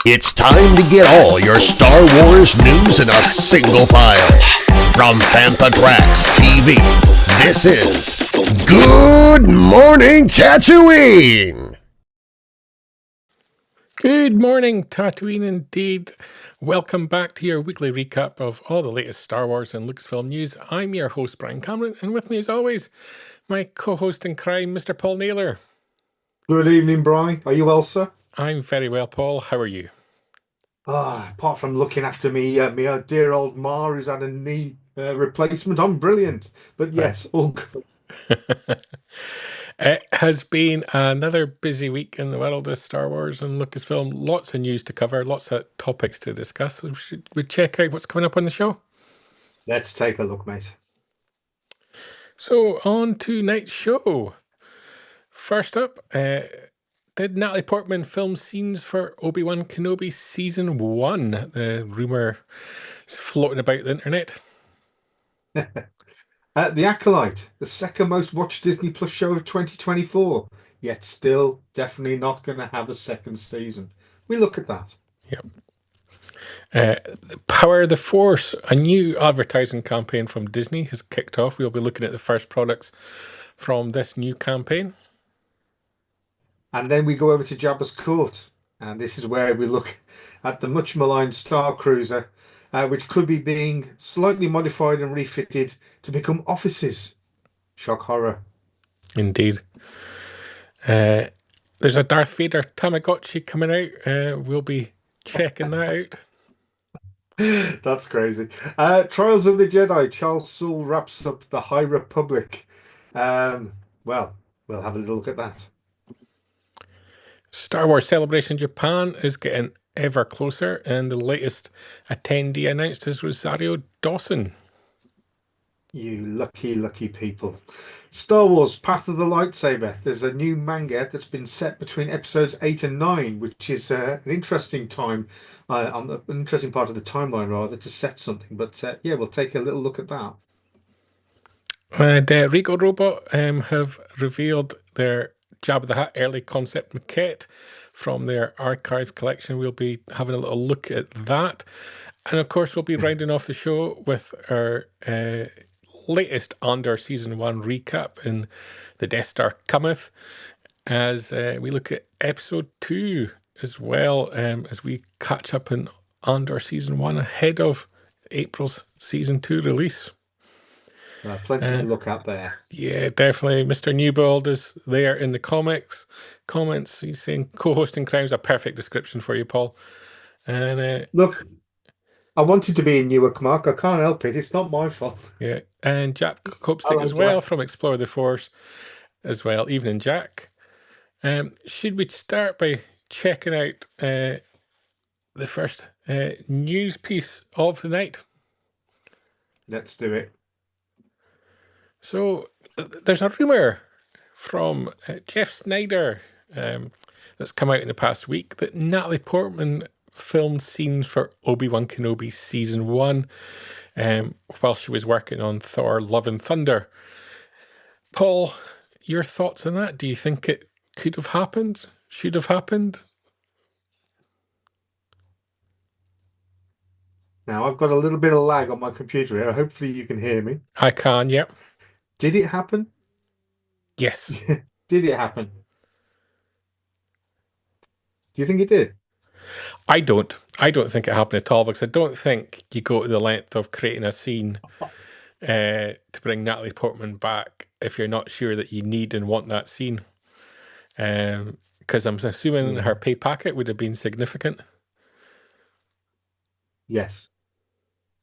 It's time to get all your Star Wars news in a single file. From Fantha Tracks TV, this is Good Morning Tatooine! Good morning, Tatooine indeed. Welcome back to your weekly recap of all the latest Star Wars and Lucasfilm news. I'm your host, Brian Cameron, and with me as always, my co-host in crime, Mr. Paul Naylor. Good evening, Brian. Are you well, sir? I'm very well, Paul. How are you? Apart from looking after me, my dear old Ma who's had a knee replacement, I'm brilliant. But yes, all good. It has been another busy week in the world of Star Wars and Lucasfilm. Lots of news to cover, lots of topics to discuss. So should we check out what's coming up on the show? Let's take a look, mate. So on to tonight's show. First up, did Natalie Portman film scenes for Obi-Wan Kenobi Season 1? The rumour is floating about the internet. The Acolyte, the second most watched Disney Plus show of 2024, yet still definitely not going to have a second season. We look at that. Yep. Power of the Force, a new advertising campaign from Disney has kicked off. We'll be looking at the first products from this new campaign. And then we go over to Jabba's Court, and this is where we look at the much maligned Star Cruiser, which could be being slightly modified and refitted to become offices. Shock horror. Indeed. There's a Darth Vader tamagotchi coming out. We'll be checking that out. That's crazy. Trials of the Jedi. Charles Soule wraps up the High Republic. Well, we'll have a little look at that. Star Wars Celebration Japan is getting ever closer, and the latest attendee announced is Rosario Dawson. You lucky, lucky people. Star Wars Path of the Lightsaber. There's a new manga that's been set between episodes 8 and 9, which is an interesting time, an interesting part of the timeline, rather, to set something. But yeah, we'll take a little look at that. And Regal Robot have revealed their Jabba the Hutt early concept maquette from their archive collection. We'll be having a little look at that. And of course, we'll be rounding off the show with our latest Andor Season 1 recap in The Death Star Cometh, as we look at Episode 2 as well, as we catch up in Andor Season 1 ahead of April's Season 2 release. Plenty to look at there. Yeah, definitely. Mr. Newbold is there in the comments. He's saying co-hosting crime is a perfect description for you, Paul. And look, I wanted to be in Newark, Mark. I can't help it. It's not my fault. Yeah, and Jack Copstick as well from Explore the Force as well. Evening, Jack. Should we start by checking out the first news piece of the night? Let's do it. So there's a rumor from Jeff Snyder that's come out in the past week that Natalie Portman filmed scenes for Obi-Wan Kenobi Season 1 while she was working on Thor Love and Thunder. Paul, your thoughts on that? Do you think it could have happened? Should have happened? Now, I've got a little bit of lag on my computer here. Hopefully you can hear me. I can, yep. Did it happen? Yes. Did it happen? Do you think it did? I don't think it happened at all, because I don't think you go to the length of creating a scene to bring Natalie Portman back if you're not sure that you need and want that scene. Because I'm assuming her pay packet would have been significant. Yes,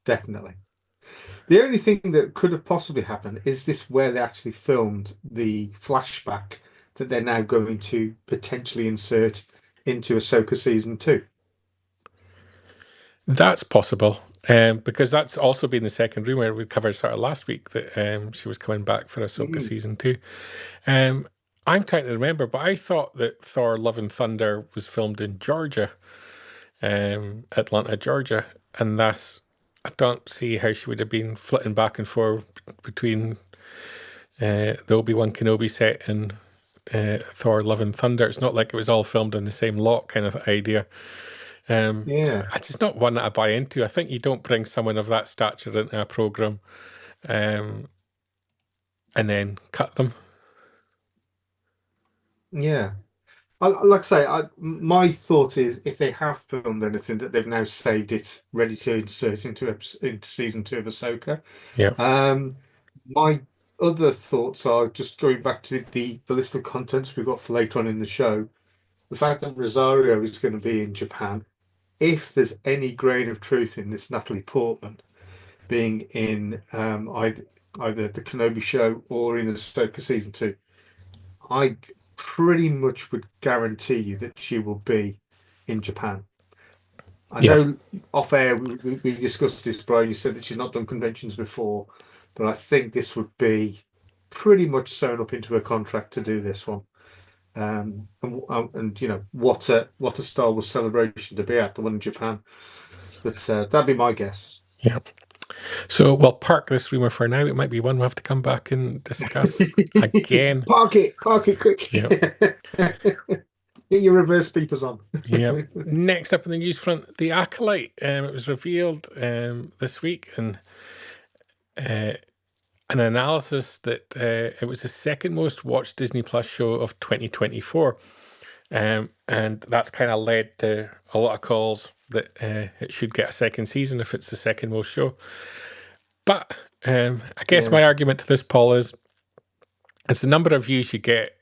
definitely. The only thing that could have possibly happened is this where they actually filmed the flashback that they're now going to potentially insert into Ahsoka Season 2. That's possible, because that's also been the second rumor we covered sort of last week, that she was coming back for Ahsoka Season 2. I'm trying to remember, but I thought that Thor Love and Thunder was filmed in Georgia, Atlanta, Georgia, and that's, I don't see how she would have been flitting back and forth between the Obi-Wan Kenobi set and Thor Love and Thunder. It's not like it was all filmed in the same lot kind of idea. Yeah. It's just not one that I buy into. I think you don't bring someone of that stature into a program, and then cut them. Yeah. Like I say, my thought is if they have filmed anything that they've now saved it, ready to insert into season 2 of Ahsoka. Yeah, My other thoughts are just going back to the list of contents we've got for later on in the show. The fact that Rosario is going to be in Japan. If there's any grain of truth in this Natalie Portman being in either the Kenobi show or in Ahsoka season 2, I pretty much would guarantee you that she will be in Japan. I yeah, know off air we discussed this, Brian. You said that she's not done conventions before, but I think this would be pretty much sewn up into her contract to do this one. And you know what a Star Wars celebration to be at, the one in Japan. But that'd be my guess. yeah. So we'll park this rumor for now. It might be one we'll have to come back and discuss again. Park it quick. Yeah. Get your reverse beepers on. Yeah. Next up in the news front, the Acolyte. It was revealed this week, and an analysis that it was the second most watched Disney Plus show of 2024. And that's kind of led to a lot of calls that it should get a second season if it's the second most show. But I guess Yeah. my argument to this, Paul, is it's the number of views you get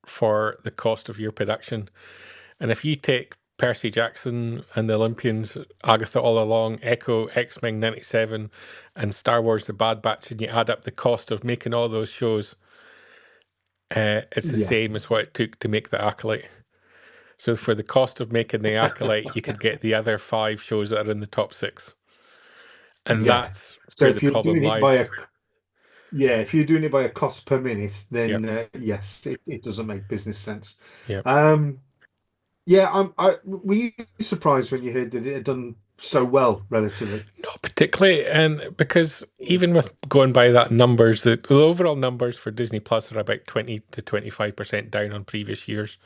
for the cost of your production. And if you take Percy Jackson and the Olympians, Agatha All Along, Echo, X-Men 97, and Star Wars The Bad Batch, and you add up the cost of making all those shows, it's the Yeah. same as what it took to make The Acolyte. So for the cost of making The Acolyte, you could get the other 5 shows that are in the top 6. And Yeah. that's So where if the you're problem doing it lies. if you're doing it by a cost per minute, then Yep. yes, it doesn't make business sense. Yep. Were you surprised when you heard that it had done so well relatively? Not particularly, and because even with going by that numbers, the overall numbers for Disney Plus are about 20 to 25% down on previous years.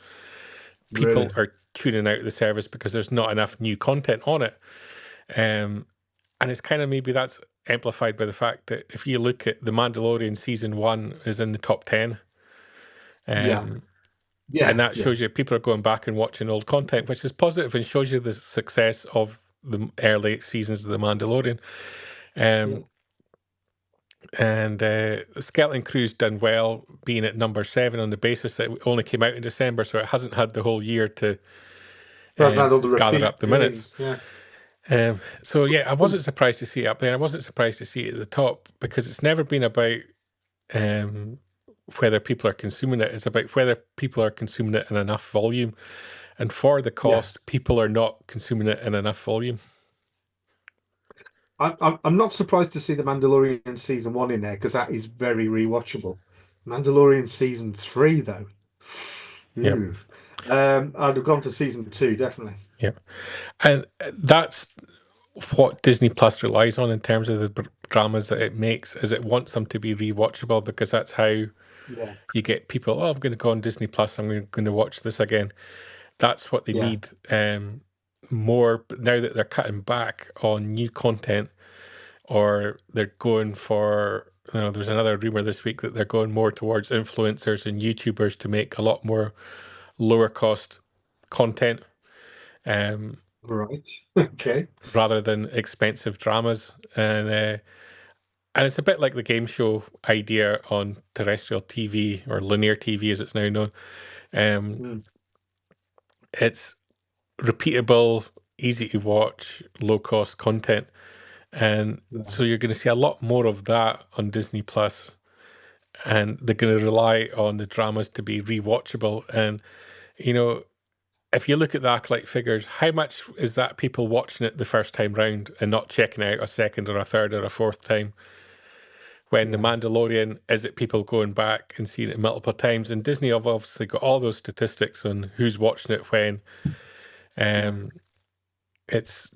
People Really? are tuning out of the service because there's not enough new content on it. And it's kind of maybe that's amplified by the fact that if you look at The Mandalorian season 1 is in the top 10. Yeah. And that shows you people are going back and watching old content, which is positive and shows you the success of the early seasons of The Mandalorian. And Skeleton Crew's done well, being at number 7 on the basis that it only came out in December, so it hasn't had the whole year to Doesn't have all the gather repeat up the minutes. viewings, yeah. So yeah, I wasn't surprised to see it up there. I wasn't surprised to see it at the top because it's never been about whether people are consuming it. It's about whether people are consuming it in enough volume. And for the cost, Yes. people are not consuming it in enough volume. I'm not surprised to see the Mandalorian season 1 in there because that is very rewatchable. Mandalorian season 3 though. Yep. Ooh. I'd have gone for season 2 definitely. Yeah, and that's what Disney Plus relies on in terms of the dramas that it makes. Is it wants them to be rewatchable because that's how Yeah. you get people. Oh, I'm going to go on Disney Plus. I'm going to watch this again. That's what they Yeah. need more. But now that they're cutting back on new content, or they're going for, there's another rumor this week that they're going more towards influencers and YouTubers to make a lot more lower cost content. Right. Okay. Rather than expensive dramas, and it's a bit like the game show idea on terrestrial TV or linear TV as it's now known. It's repeatable, easy to watch, low cost content, and so you're going to see a lot more of that on Disney Plus, and they're going to rely on the dramas to be rewatchable. And if you look at the Acolyte figures, how much is that people watching it the first time round and not checking out a second or a third or a fourth time? When The Mandalorian, is it people going back and seeing it multiple times? And Disney have obviously got all those statistics on who's watching it when. That's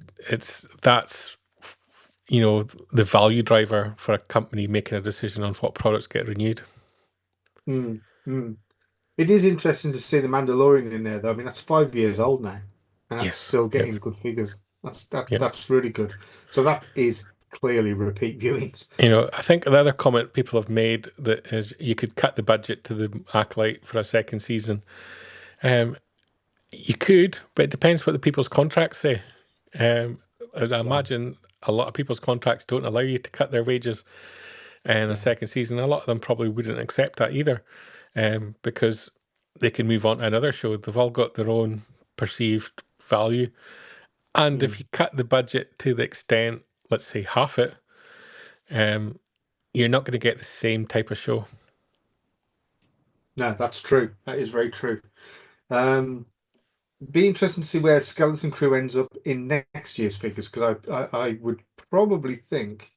the value driver for a company making a decision on what products get renewed. It is interesting to see the Mandalorian in there, though. I mean, that's 5 years old now. and Yes. still Yep. getting good figures. Yep. That's really good. So that is clearly repeat viewings. I think the other comment people have made that is you could cut the budget to the Acolyte for a second season. You could, but it depends what the people's contracts say. As I imagine, a lot of people's contracts don't allow you to cut their wages in a second season. A lot of them probably wouldn't accept that either, because they can move on to another show. They've all got their own perceived value. And if you cut the budget to the extent, let's say half it, you're not going to get the same type of show. No, that's true. That is very true. Be interesting to see where Skeleton Crew ends up in next year's figures, because I would probably think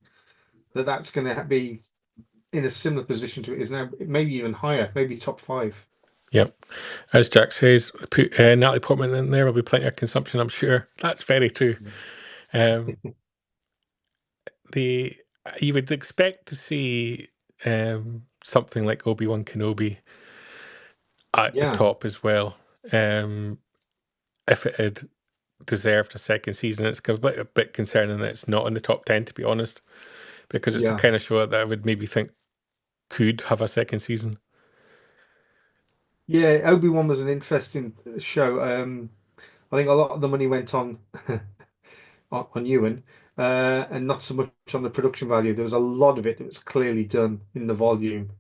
that that's going to be in a similar position to it is now, maybe even higher, maybe top 5. Yep. As Jack says, put Natalie Portman in there will be plenty of consumption, I'm sure. That's very true. You would expect to see something like Obi-Wan Kenobi at the top as well. If it had deserved a second season, it's a bit concerning that it's not in the top 10, to be honest, because it's the kind of show that I would maybe think could have a second season. Yeah, Obi-Wan was an interesting show. I think a lot of the money went on on Ewan, and not so much on the production value. There was a lot of it that was clearly done in the volume.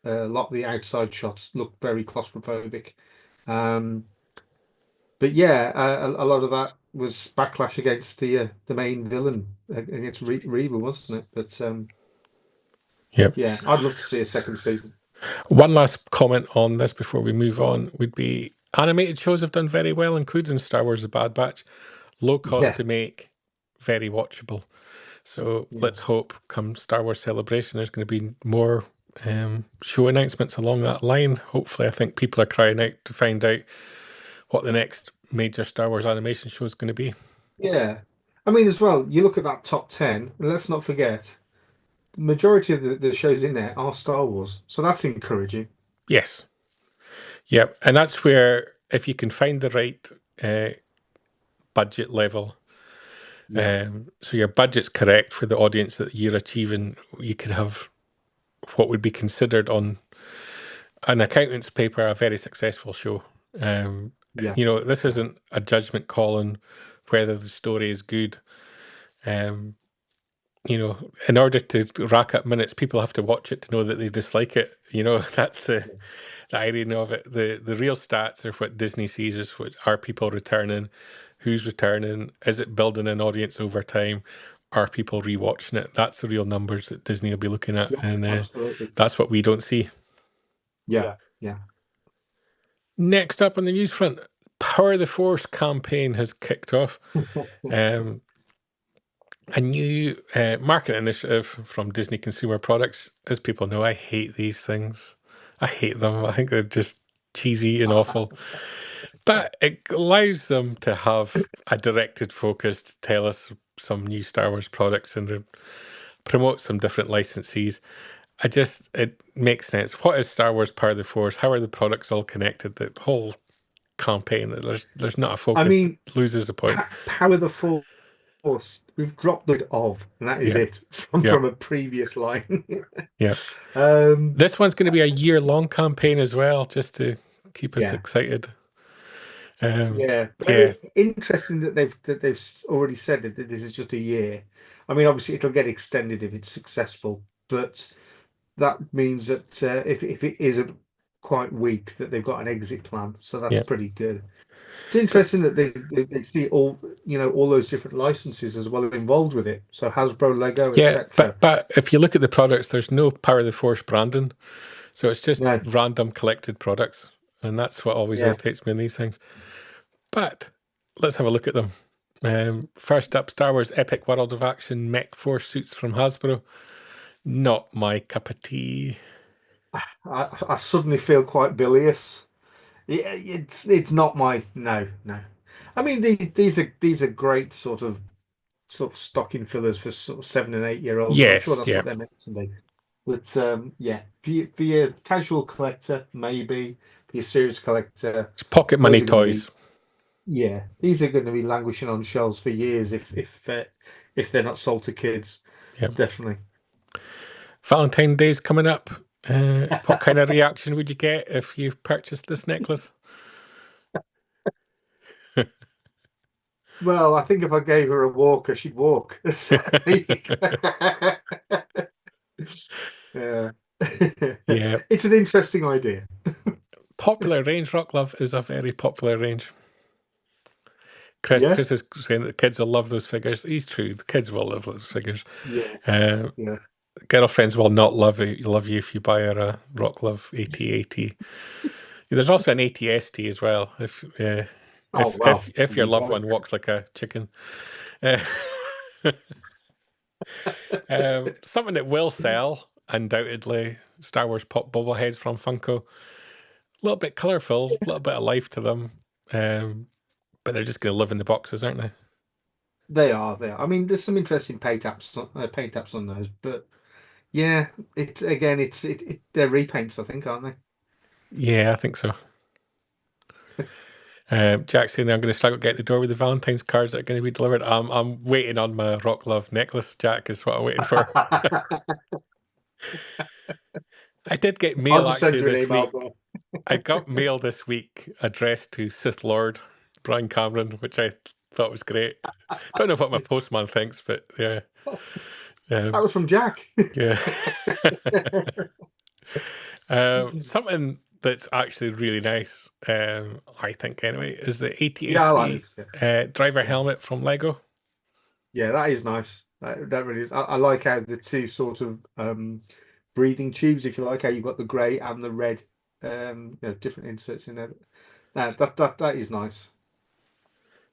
A lot of the outside shots looked very claustrophobic. But yeah, a lot of that was backlash against the main villain, against Regal, wasn't it? But yeah, I'd love to see a second season. One last comment on this before we move on would be animated shows have done very well, including Star Wars: The Bad Batch. Low cost to make, very watchable. So let's hope come Star Wars Celebration there's going to be more show announcements along that line. Hopefully, I think people are crying out to find out what the next major Star Wars animation show is going to be. Yeah. I mean, as well, you look at that top 10, and let's not forget, the majority of the shows in there are Star Wars. So that's encouraging. Yes. Yep. And that's where, if you can find the right budget level, so your budget's correct for the audience that you're achieving, you could have what would be considered on an accountant's paper a very successful show. This isn't a judgment call on whether the story is good. In order to rack up minutes, people have to watch it to know that they dislike it. That's the irony of it. The real stats are what Disney sees as what are people returning, who's returning, is it building an audience over time, are people rewatching it? That's the real numbers that Disney will be looking at, and that's what we don't see. Yeah. Next up on the news front, Power the Force campaign has kicked off. A new marketing initiative from Disney Consumer Products. As people know, I hate these things. I hate them. I think they're just cheesy and awful. But it allows them to have a directed focus to tell us some new Star Wars products and promote some different licensees. It makes sense. What is Star Wars Power of the Force? How are the products all connected? The whole campaign, there's not a focus. I mean, it loses the point. Power the Force, we've dropped the of, and that is it from a previous line. This one's going to be a year-long campaign as well, just to keep us excited. Interesting that they've already said that this is just a year. I mean, obviously it'll get extended if it's successful, but that means that if it isn't quite weak, that they've got an exit plan. So that's pretty good. It's interesting that they see all those different licenses as well involved with it. So Hasbro, Lego, etc. But if you look at the products, there's no Power of the Force branding, so it's just random collected products, and that's what always irritates me in these things. But let's have a look at them. First up, Star Wars Epic World of Action Mech Force suits from Hasbro. Not my cup of tea. I suddenly feel quite bilious. It's not my no. I mean these are great sort of stocking fillers for sort of 7 and 8 year olds. Yes, I'm sure that's what they're meant to be. But for your casual collector, maybe for your serious collector, it's pocket money toys. Yeah, these are going to be languishing on shelves for years if they're not sold to kids. Yep. Definitely. Valentine's Day's coming up. What kind of reaction would you get if you purchased this necklace? Well, I think if I gave her a walker, she'd walk. So there you go. Yeah. Yeah. It's an interesting idea. Popular range, Rock Love is a very popular range. Chris Yeah, is saying that the kids will love those figures. He's true. The kids will love those figures. yeah, Um, yeah. Girlfriends will not love you if you buy her a Rock Love AT-AT. There's also an AT-ST as well. Oh well, If your you loved got one walks like a chicken. Uh, something that will sell, undoubtedly, Star Wars pop bobbleheads from Funko. A little bit colourful, a little bit of life to them. But they're just going to live in the boxes, aren't they? They are. They are. I mean, there's some interesting paint apps on those, but yeah, they're repaints, I think, aren't they? Yeah, I think so. Jack's saying I'm going to struggle to get the door with the Valentine's cards that are going to be delivered. I'm waiting on my Rock Love necklace, Jack, is what I'm waiting for. I did get I'll mail just send actually you an this email, week. bro. I got mail this week addressed to Sith Lord Brian Cameron, which I thought was great. Don't know what my postman thinks, but yeah. That was from Jack. Yeah. Something that's actually really nice, I think anyway, is the Yeah, I like AT-AT this. Yeah. driver Yeah. helmet from Lego. Yeah, that is nice. That really is. I like how the two sort of breathing tubes, if you like, how you've got the grey and the red, different inserts in there. That is nice.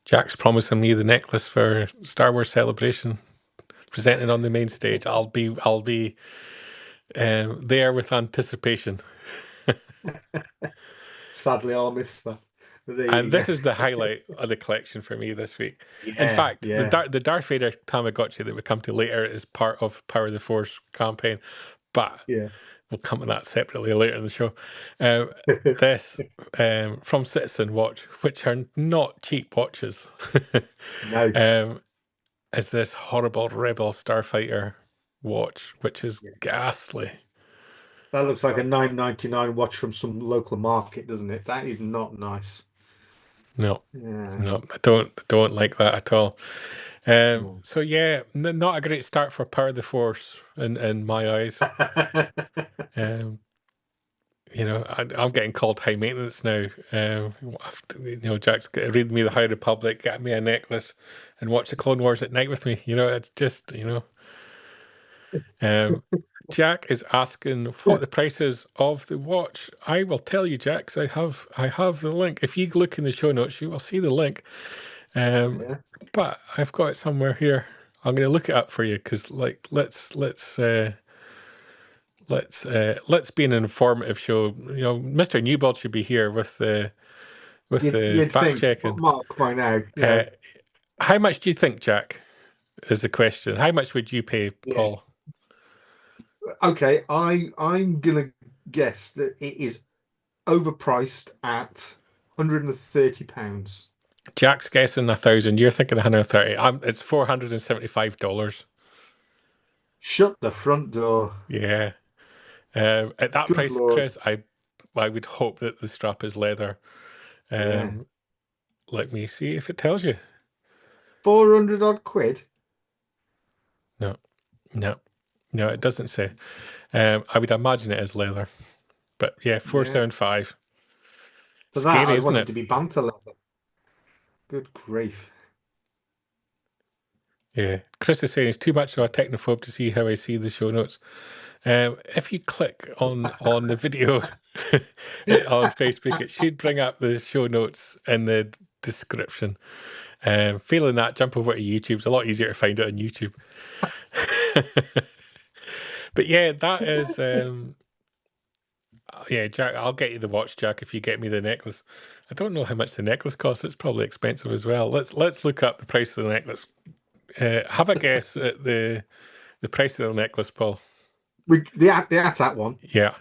Jack's promising me the necklace for Star Wars Celebration, presented on the main stage. I'll be there with anticipation. Sadly, I'll miss that. But there you And go. this is the highlight of the collection for me this week. In Yeah, fact, yeah, the Darth Vader Tamagotchi that we come to later is part of Power of the Force campaign, but yeah. we'll come to that separately later in the show. This from Citizen Watch, which are not cheap watches, No. um, is this horrible Rebel Starfighter watch, which is Yeah. ghastly. That looks like a 9.99 watch from some local market, doesn't it? That is not nice. No, Yeah. no, I don't like that at all. No. So yeah, not a great start for Power of the Force in my eyes. I'm getting called high maintenance now. Jack's got to read me the High Republic, get me a necklace, and watch the Clone Wars at night with me. It's just. Jack is asking what the price is of the watch. I will tell you, Jack, 'cause I have the link. If you look in the show notes, you will see the link. Yeah. But I've got it somewhere here. I'm going to look it up for you because, let's be an informative show. Mr. Newbold should be here with the You'd fact think, checking. Mark, by now. Yeah. How much do you think, Jack? Is the question. How much would you pay, Yeah. Paul? Okay, I'm gonna guess that it is overpriced at £130. Jack's guessing 1,000. You're thinking 130. It's $475. Shut the front door. Yeah. At that Good price, Lord. Chris, I would hope that the strap is leather. Yeah. Let me see if it tells you. 400 odd quid. No, it doesn't say. I would imagine it is leather, but yeah, 475. For that, Scary, I isn't wanted it? to be banter leather. Good grief. Yeah. Chris is saying it's too much of a technophobe to see how I see the show notes. If you click on the video on Facebook, it should bring up the show notes in the description. Failing that, jump over to YouTube. It's a lot easier to find it on YouTube. But yeah, that is Jack, I'll get you the watch, Jack, if you get me the necklace. I don't know how much the necklace costs. It's probably expensive as well. Let's look up the price of the necklace. Have a guess at the price of the necklace, Paul. The AT-AT one. Yeah.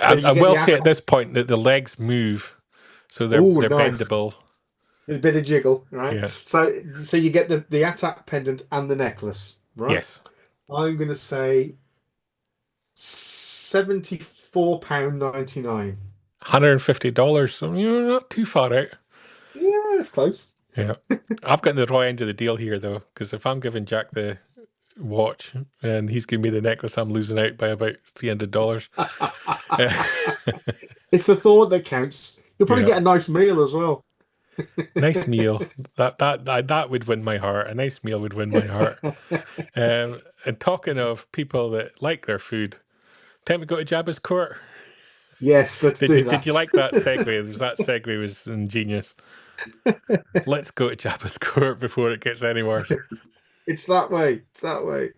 So you I get will the say at AT-AT. this point that the legs move, so they're Oh, nice. bendable. a bit of jiggle, right? Yeah. So you get the attack pendant and the necklace, right? Yes. I'm going to say £74.99. $150. So you're not too far out. Yeah, it's close. Yeah. I've got the raw end of the deal here, though, because if I'm giving Jack the watch and he's giving me the necklace, I'm losing out by about $300. It's the thought that counts. You'll probably Yeah. get a nice meal as well. Nice meal. That would win my heart. A nice meal would win my heart. And talking of people that like their food, time to go to Jabba's court. Yes, let's do that. Did you like that segue? That segue was ingenious. Let's go to Jabba's court before it gets any worse. It's that way. It's that way.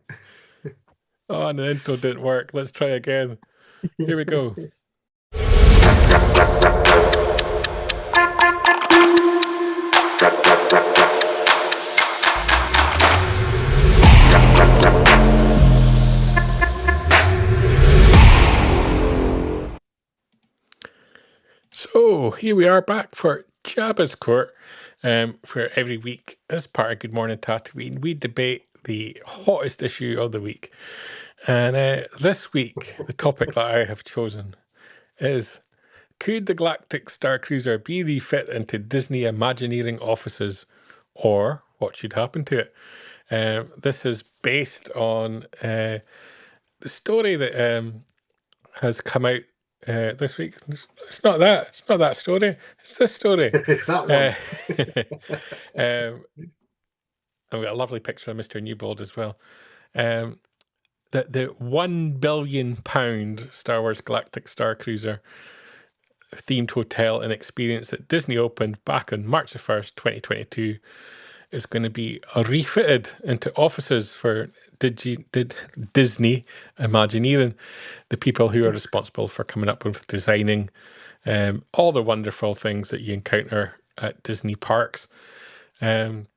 Oh, and the intro didn't work. Let's try again. Here we go. So here we are back for Jabba's Court. For every week, as part of Good Morning Tatooine, we debate the hottest issue of the week. And this week, the topic that I have chosen is: could the Galactic Star Cruiser be refit into Disney Imagineering offices, or what should happen to it? This is based on the story that has come out this week. It's not that. It's not that story. It's this story. It's that one. I've got a lovely picture of Mr. Newbold as well. That the £1 billion Star Wars Galactic Star Cruiser themed hotel and experience that Disney opened back on March the 1st, 2022, is going to be refitted into offices for Disney Imagineering, the people who are responsible for coming up with designing all the wonderful things that you encounter at Disney parks. And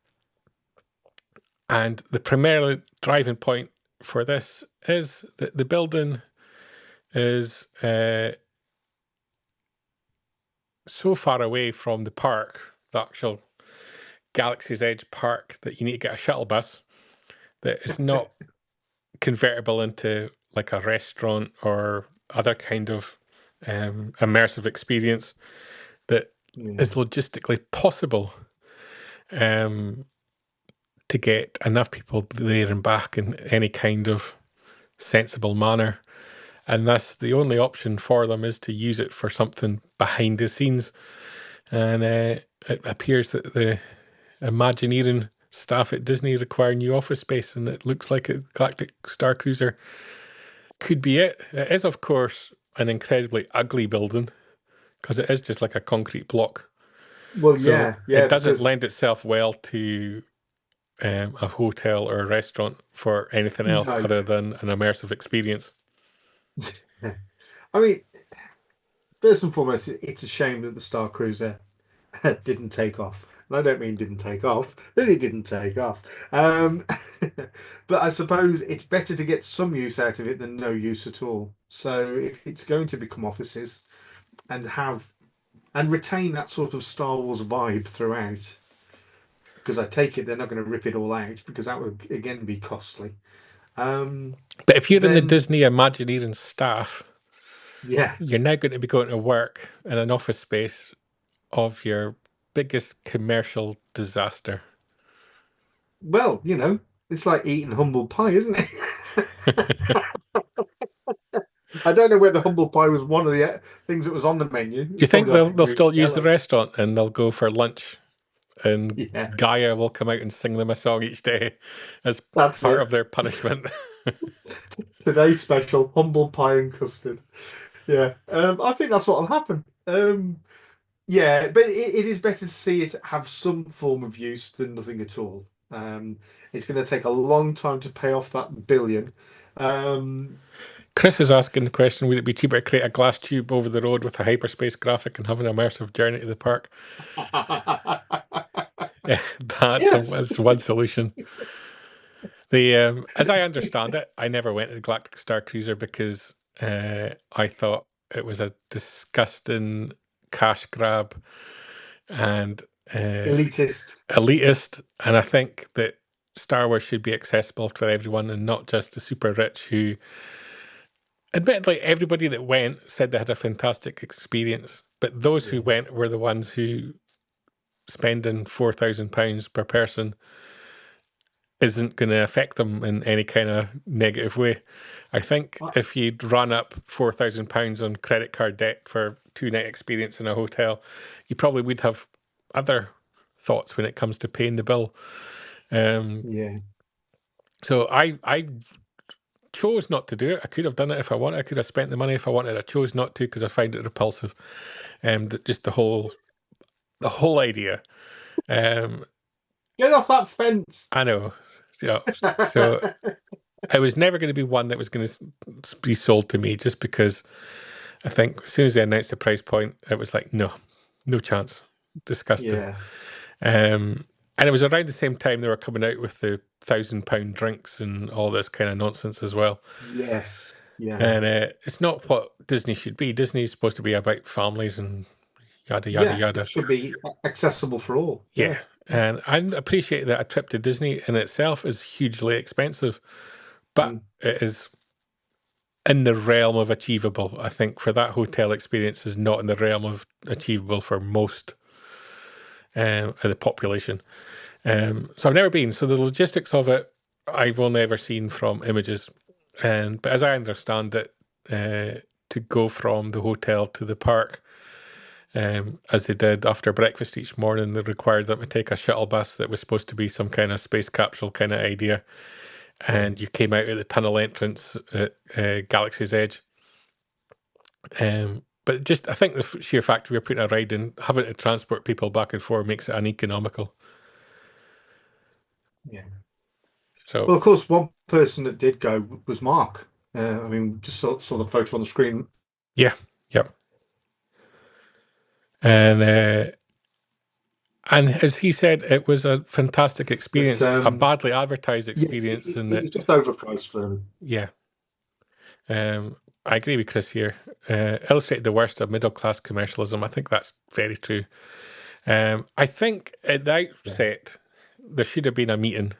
the primary driving point for this is that the building is so far away from the park, the actual Galaxy's Edge park, that you need to get a shuttle bus, that it's not convertible into like a restaurant or other kind of immersive experience that is logistically possible to get enough people there and back in any kind of sensible manner. And thus the only option for them is to use it for something behind the scenes. And it appears that the Imagineering staff at Disney require new office space, and it looks like a Galactic Star Cruiser could be it. It is, of course, an incredibly ugly building because it is just like a concrete block. Well, So yeah, it doesn't because lend itself well to a hotel or a restaurant for anything else no. other than an immersive experience. I mean, first and foremost, it's a shame that the Star Cruiser didn't take off. And I don't mean didn't take off, that it didn't take off. But I suppose it's better to get some use out of it than no use at all. So if it's going to become offices and retain that sort of Star Wars vibe throughout, because I take it they're not going to rip it all out because that would again be costly. But if you're in the Disney Imagineering staff, yeah, you're now going to be going to work in an office space of your biggest commercial disaster. well, it's like eating humble pie, isn't it? I don't know whether humble pie was one of the things that was on the menu. Do you think they'll still use the restaurant and they'll go for lunch, and Gaia will come out and sing them a song each day as part of their punishment? Today's special, humble pie and custard. Yeah, I think that's what will happen. Yeah, but it is better to see it have some form of use than nothing at all. It's going to take a long time to pay off that billion. Chris is asking the question: would it be cheaper to create a glass tube over the road with a hyperspace graphic and have an immersive journey to the park? That's one solution. As I understand it, I never went to the Galactic Star Cruiser because I thought it was a disgusting cash grab, and elitist. And I think that Star Wars should be accessible to everyone and not just the super rich who, admittedly, everybody that went said they had a fantastic experience, but those who went were the ones who spending £4,000 per person isn't going to affect them in any kind of negative way. I think if you'd run up £4,000 on credit card debt for 2-night experience in a hotel, you probably would have other thoughts when it comes to paying the bill. So I chose not to do it. I could have done it if I wanted. I could have spent the money if I wanted. I chose not to because I find it repulsive. Just the whole idea. Get off that fence. I know. Yeah. So it was never going to be one that was going to be sold to me, just because I think as soon as they announced the price point, it was like, no chance. Disgusting. And it was around the same time they were coming out with the £1,000 drinks and all this kind of nonsense as well. Yes. Yeah. And it's not what Disney should be. Disney's supposed to be about families and yada, yada, yada. It should be accessible for all. Yeah. And I appreciate that a trip to Disney in itself is hugely expensive, but it is in the realm of achievable. I think for that hotel experience is not in the realm of achievable for most of the population. So I've never been. So the logistics of it, I've only ever seen from images. But as I understand it, to go from the hotel to the park, as they did after breakfast each morning, they required them to take a shuttle bus that was supposed to be some kind of space capsule kind of idea. And you came out at the tunnel entrance at Galaxy's Edge. But just, I think the sheer fact we were putting a ride in, having to transport people back and forth makes it uneconomical. Yeah. So, well, of course, one person that did go was Mark. I mean, just saw the photo on the screen. Yeah. Yep. And as he said, it was a fantastic experience, a badly advertised experience. It was just overpriced for him. Yeah. I agree with Chris here. Illustrated the worst of middle-class commercialism. I think that's very true. I think at the outset, there should have been a meeting.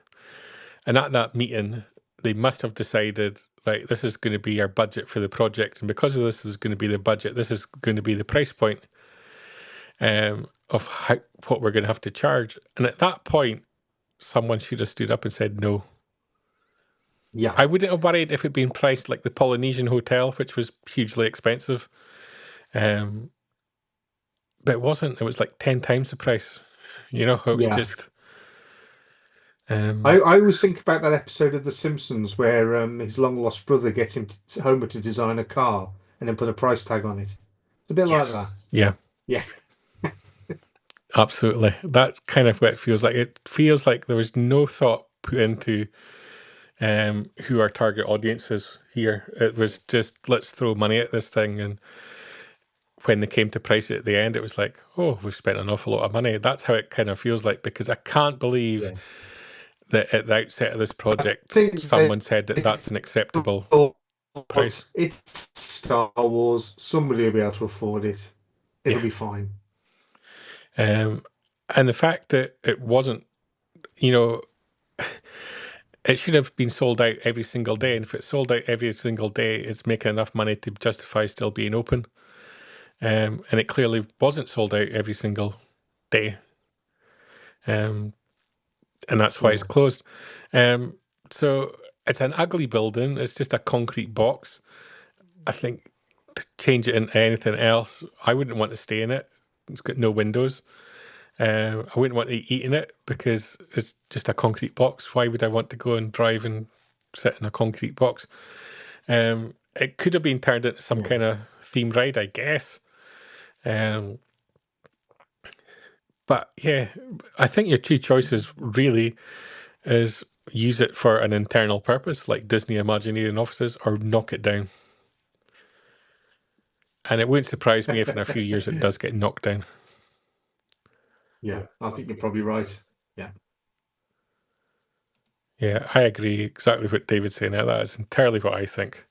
And at that meeting, they must have decided, right, this is going to be our budget for the project. And because of this is going to be the budget, this is going to be the price point of what we're going to have to charge. And at that point, someone should have stood up and said no. Yeah. I wouldn't have worried if it'd been priced like the Polynesian Hotel, which was hugely expensive. But it wasn't. It was like 10 times the price. You know, it was just... I always think about that episode of The Simpsons where his long-lost brother gets him Homer to design a car and then put a price tag on it. It's a bit like that. Yeah. Yeah. Absolutely. That's kind of what it feels like. It feels like there was no thought put into who our target audience is here. It was just, let's throw money at this thing. And when they came to price it at the end, it was like, oh, we've spent an awful lot of money. That's how it kind of feels like, because I can't believe that at the outset of this project, someone said that that's an acceptable price. It's Star Wars. Somebody will be able to afford it. It'll be fine. And the fact that it wasn't, you know, it should have been sold out every single day. And if it's sold out every single day, it's making enough money to justify still being open. And it clearly wasn't sold out every single day. And that's why it's closed. So it's an ugly building. It's just a concrete box. I think to change it into anything else, I wouldn't want to stay in it. It's got no windows. I wouldn't want to eat in it because it's just a concrete box. Why would I want to go and drive and sit in a concrete box? It could have been turned into some kind of theme ride, I guess. But yeah, I think your two choices really is use it for an internal purpose, like Disney Imagineering offices, or knock it down. And it wouldn't surprise me if in a few years it does get knocked down. Yeah, I think you're probably right. Yeah. Yeah, I agree exactly what David's saying there. That is entirely what I think.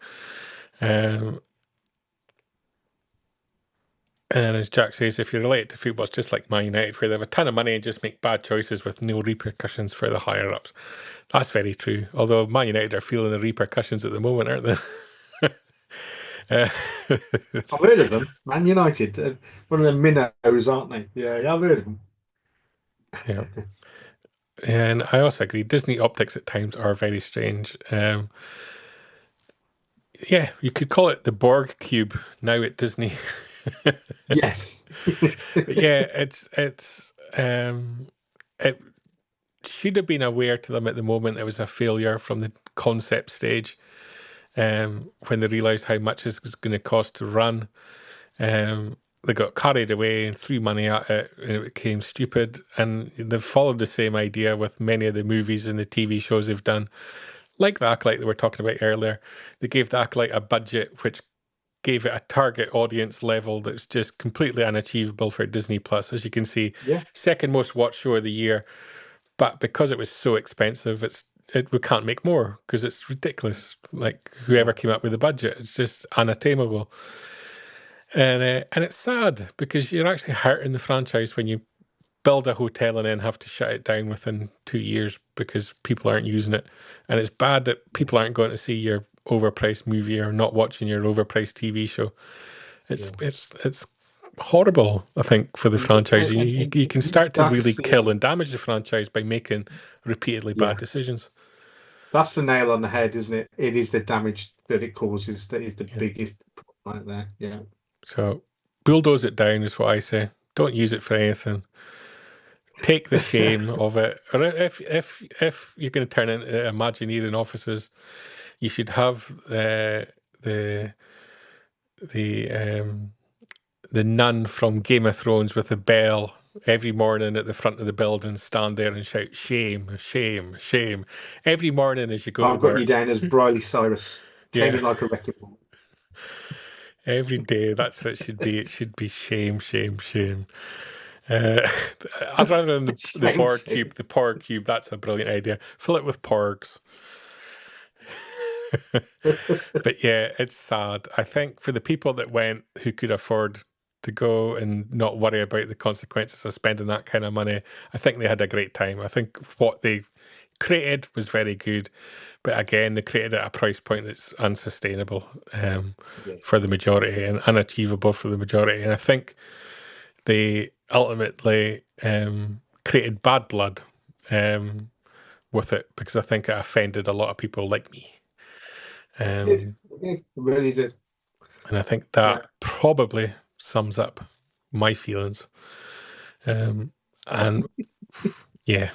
And as Jack says, if you relate it to football, it's just like Man United, where they have a ton of money and just make bad choices with no repercussions for the higher-ups. That's very true. Although Man United are feeling the repercussions at the moment, aren't they? I've heard of them. Man United, one of the minnows, aren't they? Yeah, I've heard of them. Yeah. And I also agree, Disney optics at times are very strange. Yeah, you could call it the Borg cube now at Disney. Yes. But yeah, it should have been aware to them at the moment it was a failure from the concept stage. When they realised how much it was going to cost to run. They got carried away and threw money at it, and it became stupid. And they've followed the same idea with many of the movies and the TV shows they've done. Like the Acolyte that we were talking about earlier. They gave the Acolyte a budget which gave it a target audience level that's just completely unachievable for Disney Plus. As you can see, Yeah. second most watched show of the year. But because it was so expensive, we can't make more because it's ridiculous. Like whoever came up with the budget, it's just unattainable. And it's sad because you're actually hurting the franchise when you build a hotel and then have to shut it down within 2 years because people aren't using it. And it's bad that people aren't going to see your overpriced movie or not watching your overpriced TV show. It's horrible, I think, for the franchise. You can start to really kill and damage the franchise by making repeatedly bad decisions. That's the nail on the head, isn't it? It is the damage that it causes that is the biggest problem right there. Yeah. So bulldoze it down is what I say. Don't use it for anything. Take the shame of it. Or if you're going to turn into Imagineering offices, you should have the nun from Game of Thrones with a bell every morning at the front of the building, stand there and shout shame, shame, shame every morning as you go to I've got work. you down as Briley Cyrus. Came in like a wrecking ball. Every day, that's what it should be. It should be shame, shame, shame. Rather than the Borg cube, the Porg cube, that's a brilliant idea. Fill it with Porgs. But yeah, it's sad. I think for the people that went who could afford to go and not worry about the consequences of spending that kind of money, I think they had a great time. I think what they created was very good. But again, they created at a price point that's unsustainable for the majority and unachievable for the majority. And I think they ultimately created bad blood with it because I think it offended a lot of people like me. It really did. And I think that probably sums up my feelings. And yeah.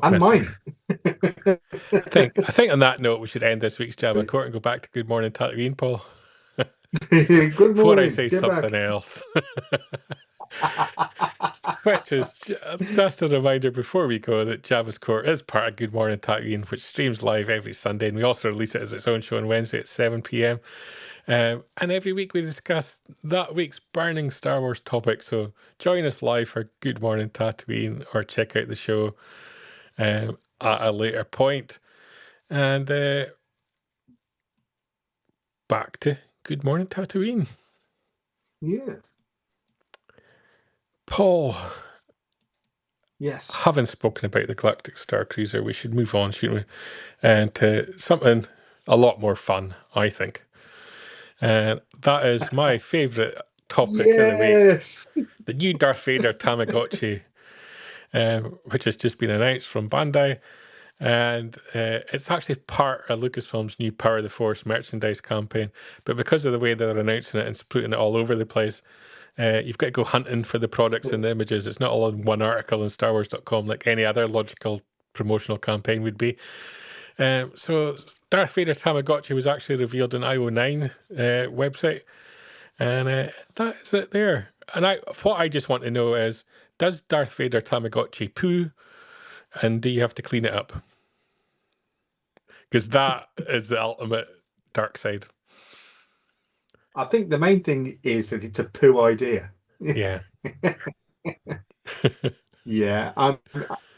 And mine. I think on that note, we should end this week's Jabba Court and go back to Good Morning Tatooine, Paul. Good morning. Before I say Get something back. else. Which is just a reminder before we go that Jabba's Court is part of Good Morning Tatooine, which streams live every Sunday, and we also release it as its own show on Wednesday at 7 p.m. And every week we discuss that week's burning Star Wars topic. So join us live for Good Morning Tatooine or check out the show at a later point. And back to Good Morning Tatooine. Yes. Paul. Yes. Having spoken about the Galactic Star Cruiser, we should move on, shouldn't we? And to something a lot more fun, I think. And that is my favourite topic of the week. The new Darth Vader Tamagotchi, which has just been announced from Bandai. And it's actually part of Lucasfilm's new Power of the Force merchandise campaign. But because of the way they're announcing it and putting it all over the place, you've got to go hunting for the products and the images. It's not all in one article on StarWars.com like any other logical promotional campaign would be. So Darth Vader Tamagotchi was actually revealed on IO9 website. And that is it there. And what I just want to know is, does Darth Vader Tamagotchi poo? And do you have to clean it up? Because that is the ultimate dark side. I think the main thing is that it's a poo idea. Yeah. Yeah.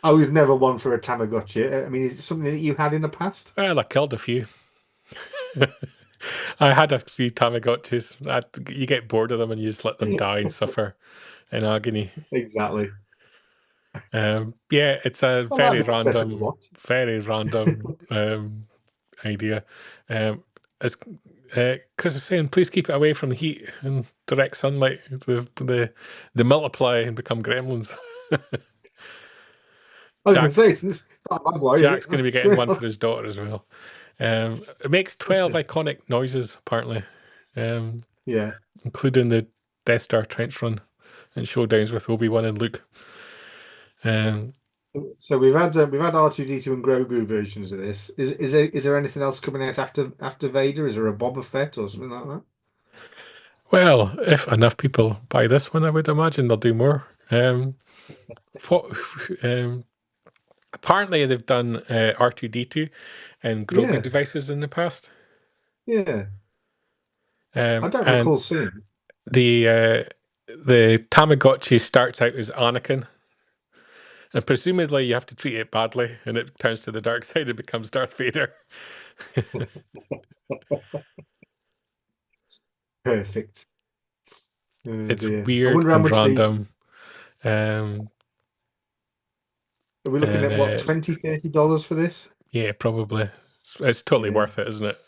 I was never one for a Tamagotchi. I mean, is it something that you had in the past? Well, I killed a few. I had a few Tamagotchis. You get bored of them and you just let them die and suffer in agony. Exactly. Yeah, it's a Well, very that'd be interesting to random, watch. idea. As Chris is saying, please keep it away from the heat and direct sunlight. They multiply and become gremlins. I was going to Jack's say, it's not a bad way, is Jack's it? going to be getting one for his daughter as well. It makes 12 iconic noises apparently, Yeah. including the Death Star trench run and showdowns with Obi-Wan and Luke. So we've had R2D2 and Grogu versions of this. Is there anything else coming out after Vader? Is there a Boba Fett or something like that? Well, if enough people buy this one, I would imagine they'll do more. What, apparently, they've done R2D2 and Grogu Yeah, devices in the past. yeah. I don't And recall seeing. the Tamagotchi starts out as Anakin, and presumably you have to treat it badly, and it turns to the dark side and becomes Darth Vader. Perfect. Oh It's dear. I weird wonder how and much they. random. Um, Are we looking and at what, $20-$30 for this? yeah, probably. It's totally Yeah. worth it, isn't it?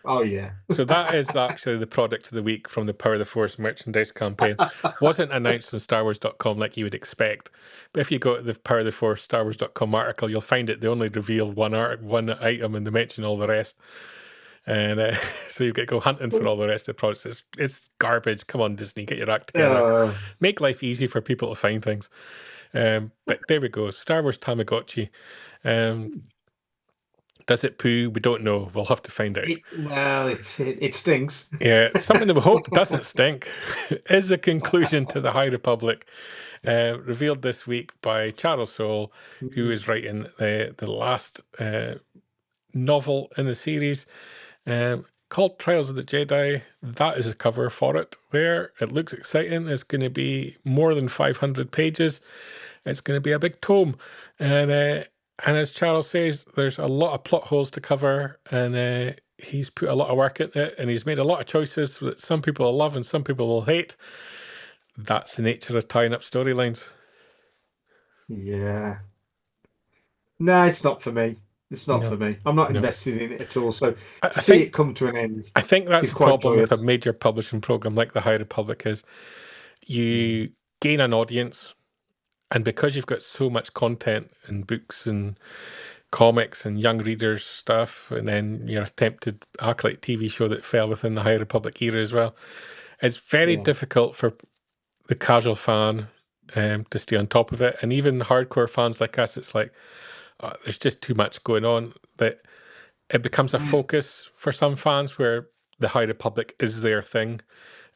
Oh yeah. So that is actually the product of the week from the Power of the Force merchandise campaign. Wasn't announced on StarWars.com like you would expect, but if you go to the Power of the Force StarWars.com article, you'll find it. They only reveal one item and they mention all the rest. And so you've got to go hunting for all the rest of the products. It's garbage. Come on, Disney, get your act together. Make life easy for people to find things. But there we go. Star Wars Tamagotchi. Does it poo? We don't know. We'll have to find out. It stinks. Yeah, something that we hope doesn't stink is a conclusion to the High Republic, revealed this week by Charles Soule, who is writing the last novel in the series, called Trials of the Jedi. That is a cover for it there. It looks exciting. It's going to be more than 500 pages. It's going to be a big tome. And as Charles says, there's a lot of plot holes to cover, and he's put a lot of work into it, and he's made a lot of choices that some people will love and some people will hate. That's the nature of tying up storylines. Yeah. No, it's not for me. It's not No, for me. I'm not no. invested in it at all. So I to see it think come to an end I think that's is the quite problem with a joyous. major publishing program like the High Republic is you gain an audience, and because you've got so much content and books and comics and young readers stuff, and then your attempted Acolyte TV show that fell within the High Republic era as well, it's very Yeah. difficult for the casual fan to stay on top of it. And even hardcore fans like us, it's like, there's just too much going on that it becomes a Yes. focus for some fans where the High Republic is their thing.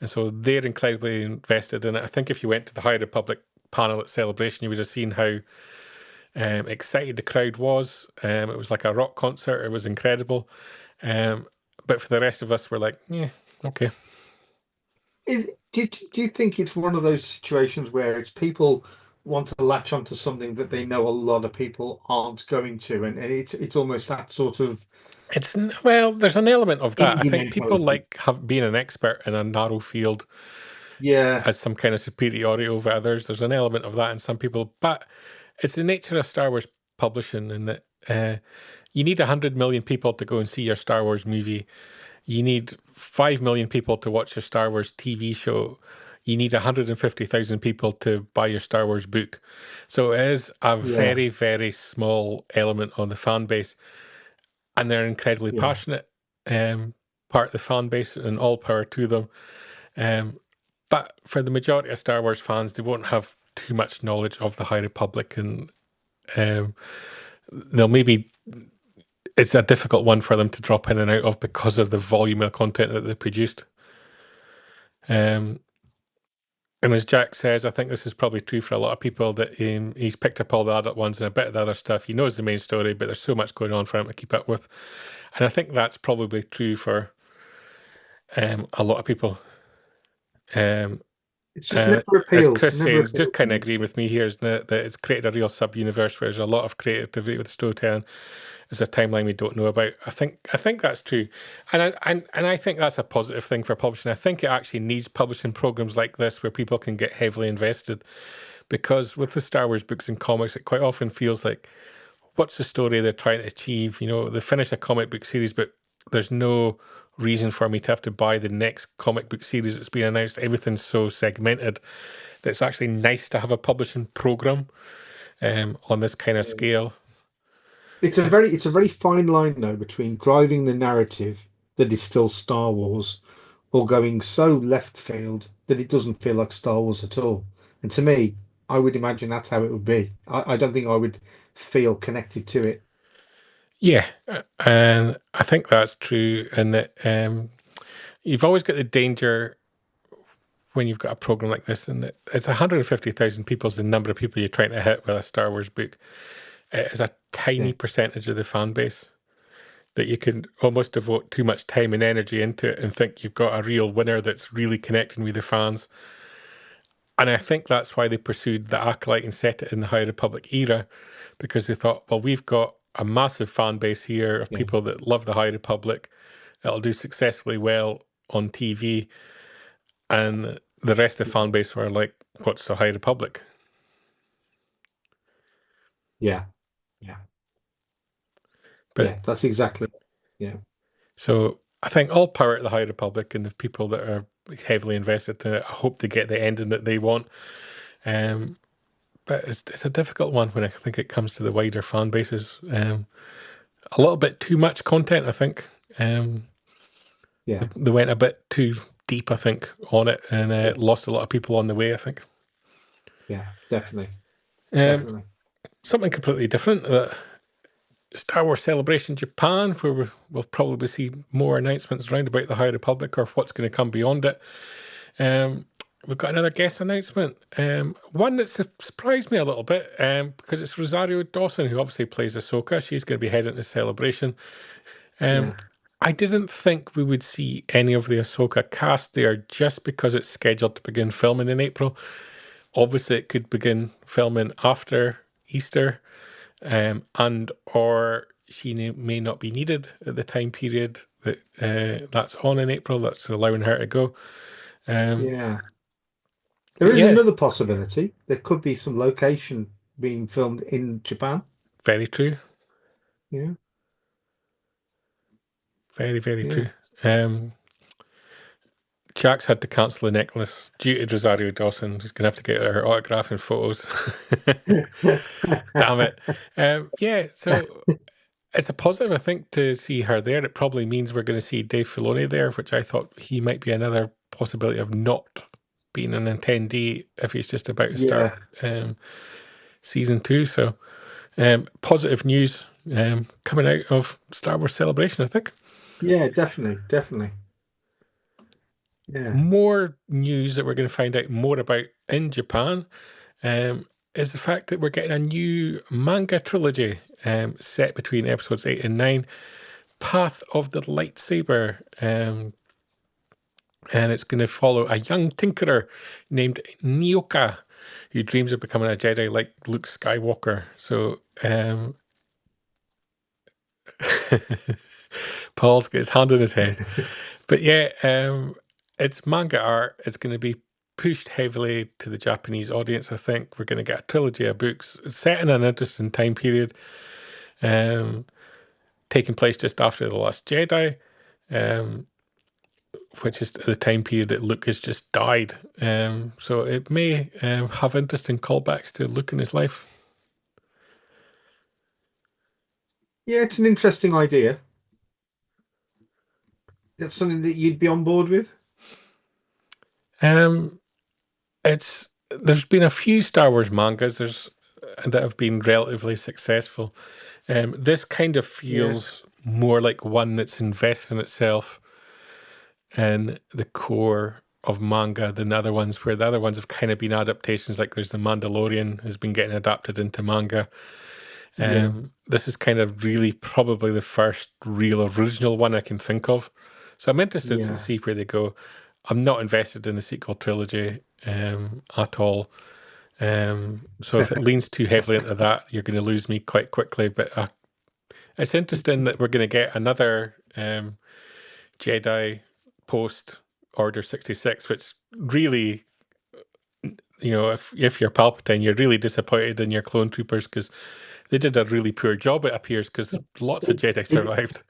And so they're incredibly invested in it. I think if you went to the High Republic panel at Celebration, you would have seen how excited the crowd was. It was like a rock concert. It was incredible. But for the rest of us, we're like, yeah, okay. Do you think it's one of those situations where it's people want to latch onto something that they know a lot of people aren't going to, and it's almost that sort of Well, there's an element of that. I indie think people mentality? like being an expert in a narrow field Yeah, as some kind of superiority over others. There's an element of that in some people, but it's the nature of Star Wars publishing in that you need 100 million people to go and see your Star Wars movie. You need 5 million people to watch your Star Wars TV show. You need 150,000 people to buy your Star Wars book. So it is a yeah, very, very small element on the fan base. And they're incredibly yeah, passionate part of the fan base, and all power to them. But for the majority of Star Wars fans, they won't have too much knowledge of the High Republic, and they'll maybe it's a difficult one for them to drop in and out of because of the volume of content that they produced. And as Jack says, I think this is probably true for a lot of people that he's picked up all the adult ones and a bit of the other stuff. He knows the main story, but there's so much going on for him to keep up with. And I think that's probably true for a lot of people. it's just never As appealed. Chris Never says, just appealed to kind of me. agreeing with me here, isn't it? That it's created a real sub-universe where there's a lot of creativity with storytelling. is a timeline we don't know about. I think that's true, and I think that's a positive thing for publishing. I think it actually needs publishing programs like this where people can get heavily invested, because with the Star Wars books and comics, it quite often feels like, what's the story they're trying to achieve? You know, they finish a comic book series, but there's no reason for me to have to buy the next comic book series that's been announced. Everything's so segmented that it's actually nice to have a publishing program on this kind of scale. It's a very fine line though between driving the narrative that is still Star Wars or going so left field that it doesn't feel like Star Wars at all. And to me, I would imagine that's how it would be. I don't think I would feel connected to it. Yeah, and I think that's true, and that you've always got the danger when you've got a program like this, and it's 150,000 people is the number of people you're trying to hit with a Star Wars book. It is a tiny Yeah. percentage of the fan base that you can almost devote too much time and energy into it and think you've got a real winner that's really connecting with the fans. And I think that's why they pursued the Acolyte and set it in the High Republic era, because they thought, well, we've got a massive fan base here of Yeah. people that love the High Republic. It'll do successfully well on TV. And the rest of the fan base were like, what's the High Republic? Yeah. Yeah. But Yeah, that's exactly. Yeah. so I think all power to the High Republic and the people that are heavily invested in it. I hope they get the ending that they want. But it's a difficult one when I think it comes to the wider fan bases. A little bit too much content, I think. Yeah. They went a bit too deep, I think, on it, and lost a lot of people on the way, I think. Yeah, definitely. Um, Definitely. something completely different. Star Wars Celebration Japan, where we'll probably see more announcements around about the High Republic or what's going to come beyond it. We've got another guest announcement. One that surprised me a little bit, because it's Rosario Dawson, who obviously plays Ahsoka. She's going to be heading to Celebration. Yeah. I didn't think we would see any of the Ahsoka cast there just because it's scheduled to begin filming in April. Obviously, it could begin filming after Easter, and or she may not be needed at the time period that's on in April. That's allowing her to go. Yeah. There is another possibility. There could be some location being filmed in Japan. Very true. Yeah. Very, very Yeah. true. Jack's had to cancel the necklace due to Rosario Dawson. He's going to have to get her autograph and photos. Damn it. Yeah, so it's a positive, I think, to see her there. It probably means we're going to see Dave Filoni there, which I thought he might be another possibility of not being an attendee if he's just about to start season 2. So positive news coming out of Star Wars Celebration, I think. Yeah, definitely. Definitely. Yeah. More news that we're going to find out more about in Japan is the fact that we're getting a new manga trilogy set between episodes 8 and 9, Path of the Lightsaber. And it's going to follow a young tinkerer named Nyoka, who dreams of becoming a Jedi like Luke Skywalker. So Paul's got his hand on his head. But yeah, it's manga art. It's going to be pushed heavily to the Japanese audience, I think. We're going to get a trilogy of books set in an interesting time period, taking place just after The Last Jedi, which is the time period that Luke has just died. So it may have interesting callbacks to Luke in his life. Yeah, it's an interesting idea. That's something that you'd be on board with. There's been a few Star Wars mangas that have been relatively successful. This kind of feels more like one that's investing itself in the core of manga than the other ones, where the other ones have kind of been adaptations. Like there's The Mandalorian has been getting adapted into manga. This is kind of really probably the first real original one I can think of. So I'm interested to see where they go. I'm not invested in the sequel trilogy at all. So if it leans too heavily into that, you're going to lose me quite quickly. But It's interesting that we're going to get another Jedi post Order 66, which really, if you're Palpatine, you're really disappointed in your clone troopers because they did a really poor job, it appears, because lots of Jedi survived.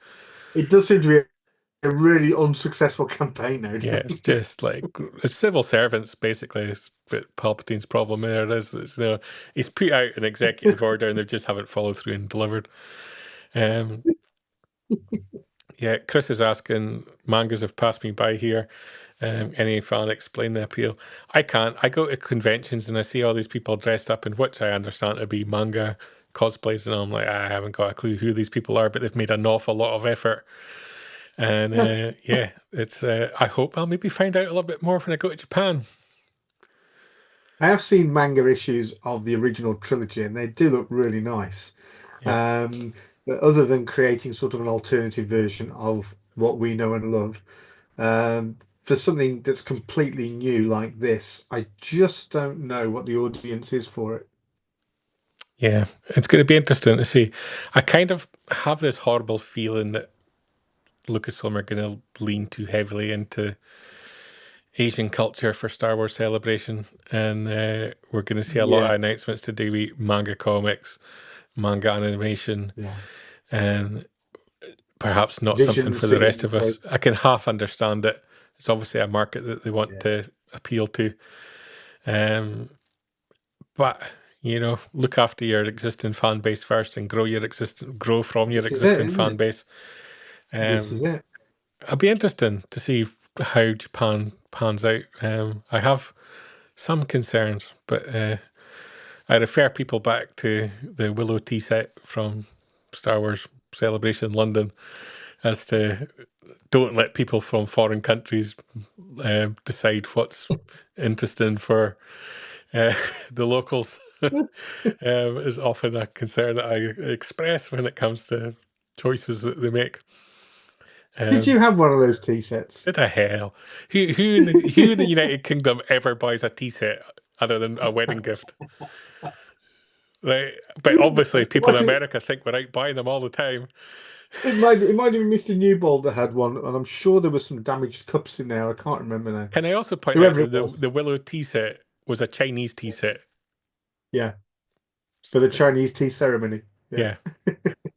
It does seem to be a really unsuccessful campaign now. Yeah, it's just like it's civil servants, basically. It's Palpatine's problem there. He's put out an executive order and they just haven't followed through and delivered. Yeah, Chris is asking, mangas have passed me by here. Any fan explain the appeal? I can't. I go to conventions and I see all these people dressed up in which I understand to be manga cosplays, and I'm like, I haven't got a clue who these people are, but they've made an awful lot of effort. And yeah, it's. I hope I'll maybe find out a little bit more when I go to Japan. I have seen manga issues of the original trilogy, and they do look really nice. Yeah. But other than creating sort of an alternative version of what we know and love, for something that's completely new like this, I just don't know what the audience is for it. Yeah, it's going to be interesting to see. I kind of have this horrible feeling that Lucasfilm are going to lean too heavily into Asian culture for Star Wars Celebration, and we're going to see a lot of announcements to do with manga comics, manga animation, and perhaps not something for the rest of us. I can half understand it. It's obviously a market that they want to appeal to, but look after your existing fan base first and grow from your existing fan base. This is it. It'll be interesting to see how Japan pans out. I have some concerns, but I refer people back to the Willow tea set from Star Wars Celebration London as to don't let people from foreign countries decide what's interesting for the locals. Is often a concern that I express when it comes to choices that they make. Did you have one of those tea sets? What the hell? Who in the United Kingdom ever buys a tea set other than a wedding gift? Like, but obviously people in America think we're out buying them all the time. It might have been Mr. Newbold that had one, and I'm sure there was some damaged cups in there. I can't remember now. Can I also point out that the Willow tea set was a Chinese tea set? Yeah, for the Chinese tea ceremony. Yeah.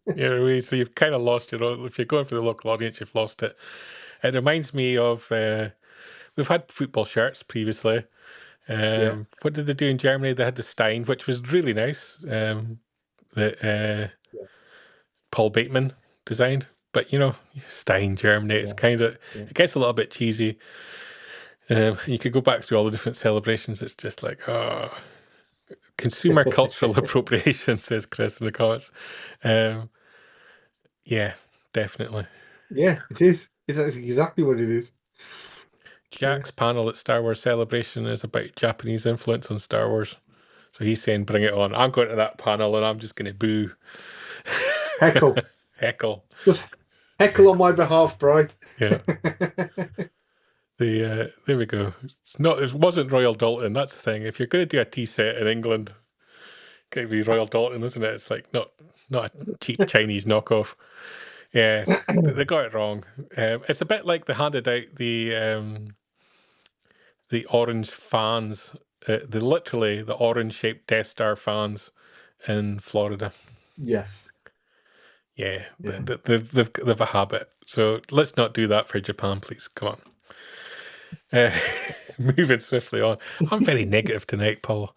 So you've kind of lost it. If you're going for the local audience, you've lost it. It reminds me of we've had football shirts previously. What did they do in Germany? They had the Stein, which was really nice. That Paul Bateman designed, but Stein Germany. It's kind of it gets a little bit cheesy. You could go back through all the different celebrations. It's just like consumer cultural appropriation, says Chris in the comments. Yeah, definitely. Yeah, it is. That's exactly what it is. Jack's panel at Star Wars Celebration is about Japanese influence on Star Wars. So he's saying, bring it on. I'm going to that panel and I'm just going to boo. Heckle. Heckle. Just heckle on my behalf, Brian. Yeah. There we go. It wasn't Royal Dalton. That's the thing. If you're going to do a tea set in England, it's going to be Royal Dalton, isn't it? It's like not a cheap Chinese knockoff. Yeah, they got it wrong. It's a bit like they handed out the orange fans, the orange-shaped Death Star fans in Florida. Yes. Yeah. They've a habit. So let's not do that for Japan, please. Come on. Moving swiftly on. I'm very negative tonight, Paul.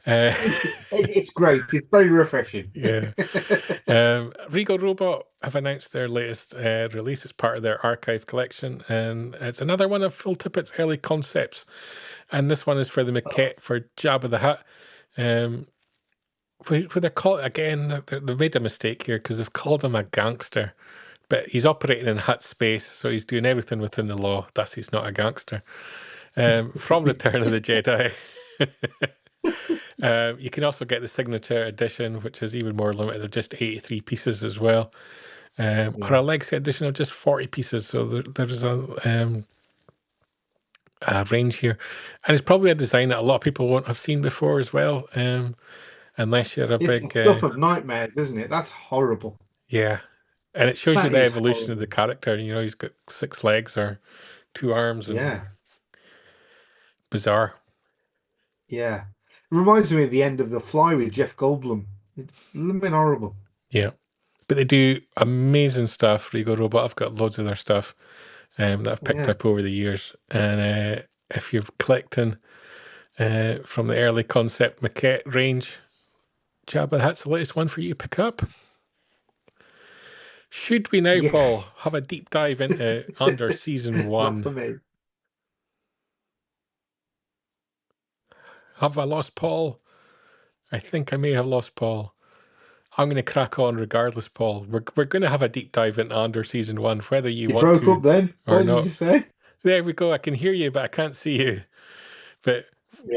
It's great. It's very refreshing. Yeah. Regal Robot have announced their latest release as part of their archive collection, and it's another one of Phil Tippett's early concepts. And this one is for the maquette for Jabba the Hutt. When they're called again, they've made a mistake here because they've called him a gangster, but he's operating in Hutt space, so he's doing everything within the law. Thus, he's not a gangster. From Return of the Jedi. You can also get the signature edition, which is even more limited, of just 83 pieces as well, or a legacy edition of just 40 pieces. So there's a range here, and it's probably a design that a lot of people won't have seen before as well, unless you're it's big stuff of nightmares, isn't it? That's horrible. Yeah. And it shows you That the is evolution of the horrible. character. You know, he's got 6 legs or 2 arms and Yeah, bizarre. yeah. Reminds me of the end of The Fly with Jeff Goldblum. It's a little bit horrible. Yeah. But they do amazing stuff, Regal Robot. I've got loads of their stuff that I've picked Yeah. up over the years. And if you're collecting from the early concept maquette range, Jabba the Hutt's the latest one for you to pick up. Should we now, Yeah. Paul, have a deep dive into Under Season Not 1? for me. Have I lost Paul? I think I may have lost Paul. I'm going to crack on regardless, Paul. We're going to have a deep dive into Under Season 1, whether you You want broke to up then? or What did you not. say? There we go. I can hear you, but I can't see you. But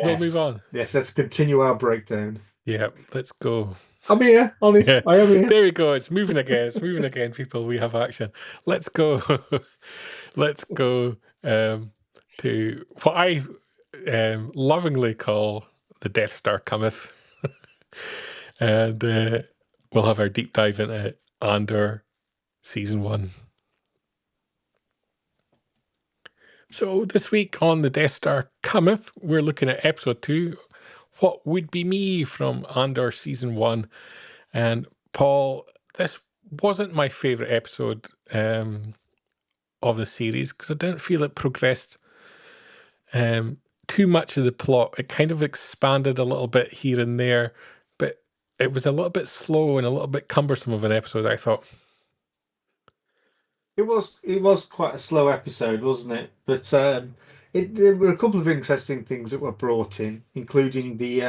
we'll move Yes. on. Yes, let's continue our breakdown. Yeah, let's go. I'm here, honest. Yeah, I am here. there we go. It's moving again. It's moving again, people. We have action. Let's go. Let's go to what I lovingly call the Death Star cometh. And we'll have our deep dive into Andor Season 1. So this week on the Death Star cometh, we're looking at Episode 2, What Would Be Me from Andor Season 1. And Paul, this wasn't my favourite episode of the series because I didn't feel it progressed too much of the plot. It kind of expanded a little bit here and there, but it was a little bit slow and a little bit cumbersome of an episode, I thought. It was quite a slow episode, wasn't it? But there were a couple of interesting things that were brought in, including the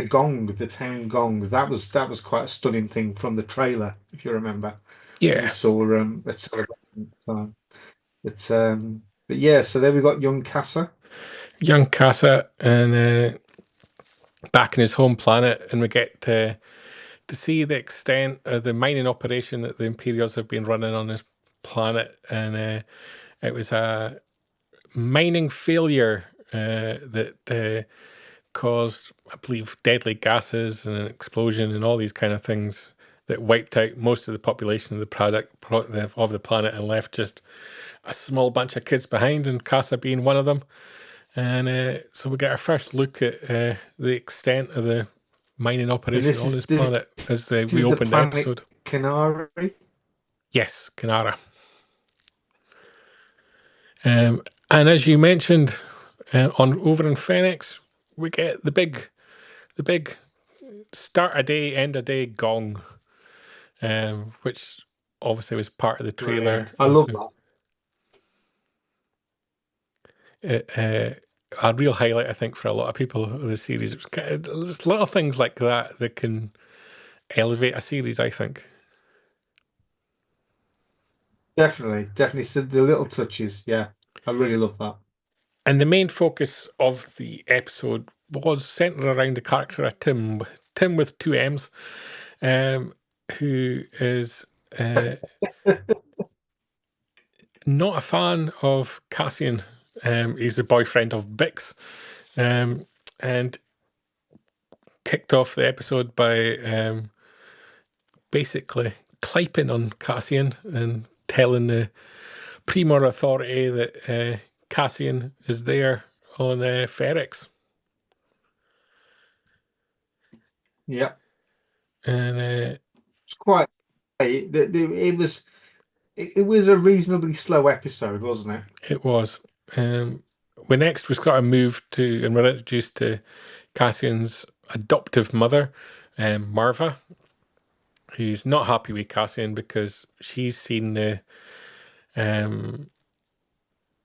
gong, the town gong. That was quite a stunning thing from the trailer, if you remember. That we Yeah, saw at some time. But yeah, so there we got young Casa. young Casa and back in his home planet, and we get to see the extent of the mining operation that the Imperials have been running on this planet, and it was a mining failure that caused, I believe, deadly gases and an explosion and all these kind of things that wiped out most of the population of the planet and left just a small bunch of kids behind, and Casa being one of them. And so we get our first look at the extent of the mining operation on this planet as we open the episode. Canary. Yes, Kanara. And as you mentioned, on over in Phoenix, we get the big start a day, end a day gong, which obviously was part of the trailer. Brilliant. I love that. A real highlight, I think, for a lot of people of the series. It was there's little things like that can elevate a series, I think. Definitely. So the little touches, yeah, I really love that. And the main focus of the episode was centered around the character of Tim with 2 M's, who is not a fan of Cassian. He's the boyfriend of Bix, and kicked off the episode by basically cliping on Cassian and telling the Primor Authority that Cassian is there on Ferrix. Yeah, And it's quite. It was a reasonably slow episode, wasn't it? it was. We next was got a move to, and we're introduced to Cassian's adoptive mother, Marva, who's not happy with Cassian because she's seen the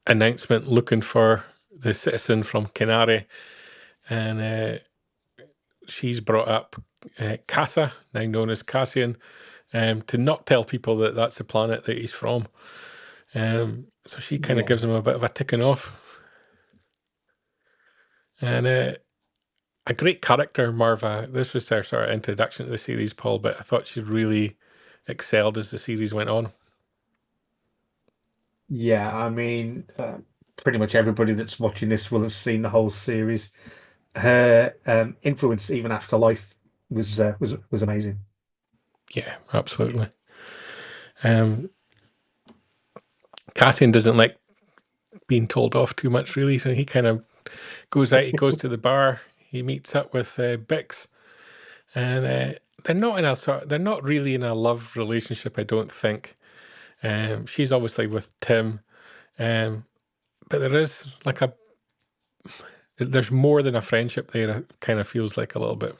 announcement looking for the citizen from Canary, and she's brought up Casa, now known as Cassian, to not tell people that that's the planet that he's from. So she kind of gives him a bit of a ticking off. And a great character, Marva. This was her sort of introduction to the series, Paul, but I thought she really excelled as the series went on. Yeah, I mean, pretty much everybody that's watching this will have seen the whole series. Her influence, even after life, was amazing. Yeah, absolutely. Cassian doesn't like being told off too much, really, so he kind of goes out. He goes to the bar. He meets up with Bix, and they're not really in a love relationship, I don't think. She's obviously with Tim, but there is like there's more than a friendship there. It kind of feels like a little bit.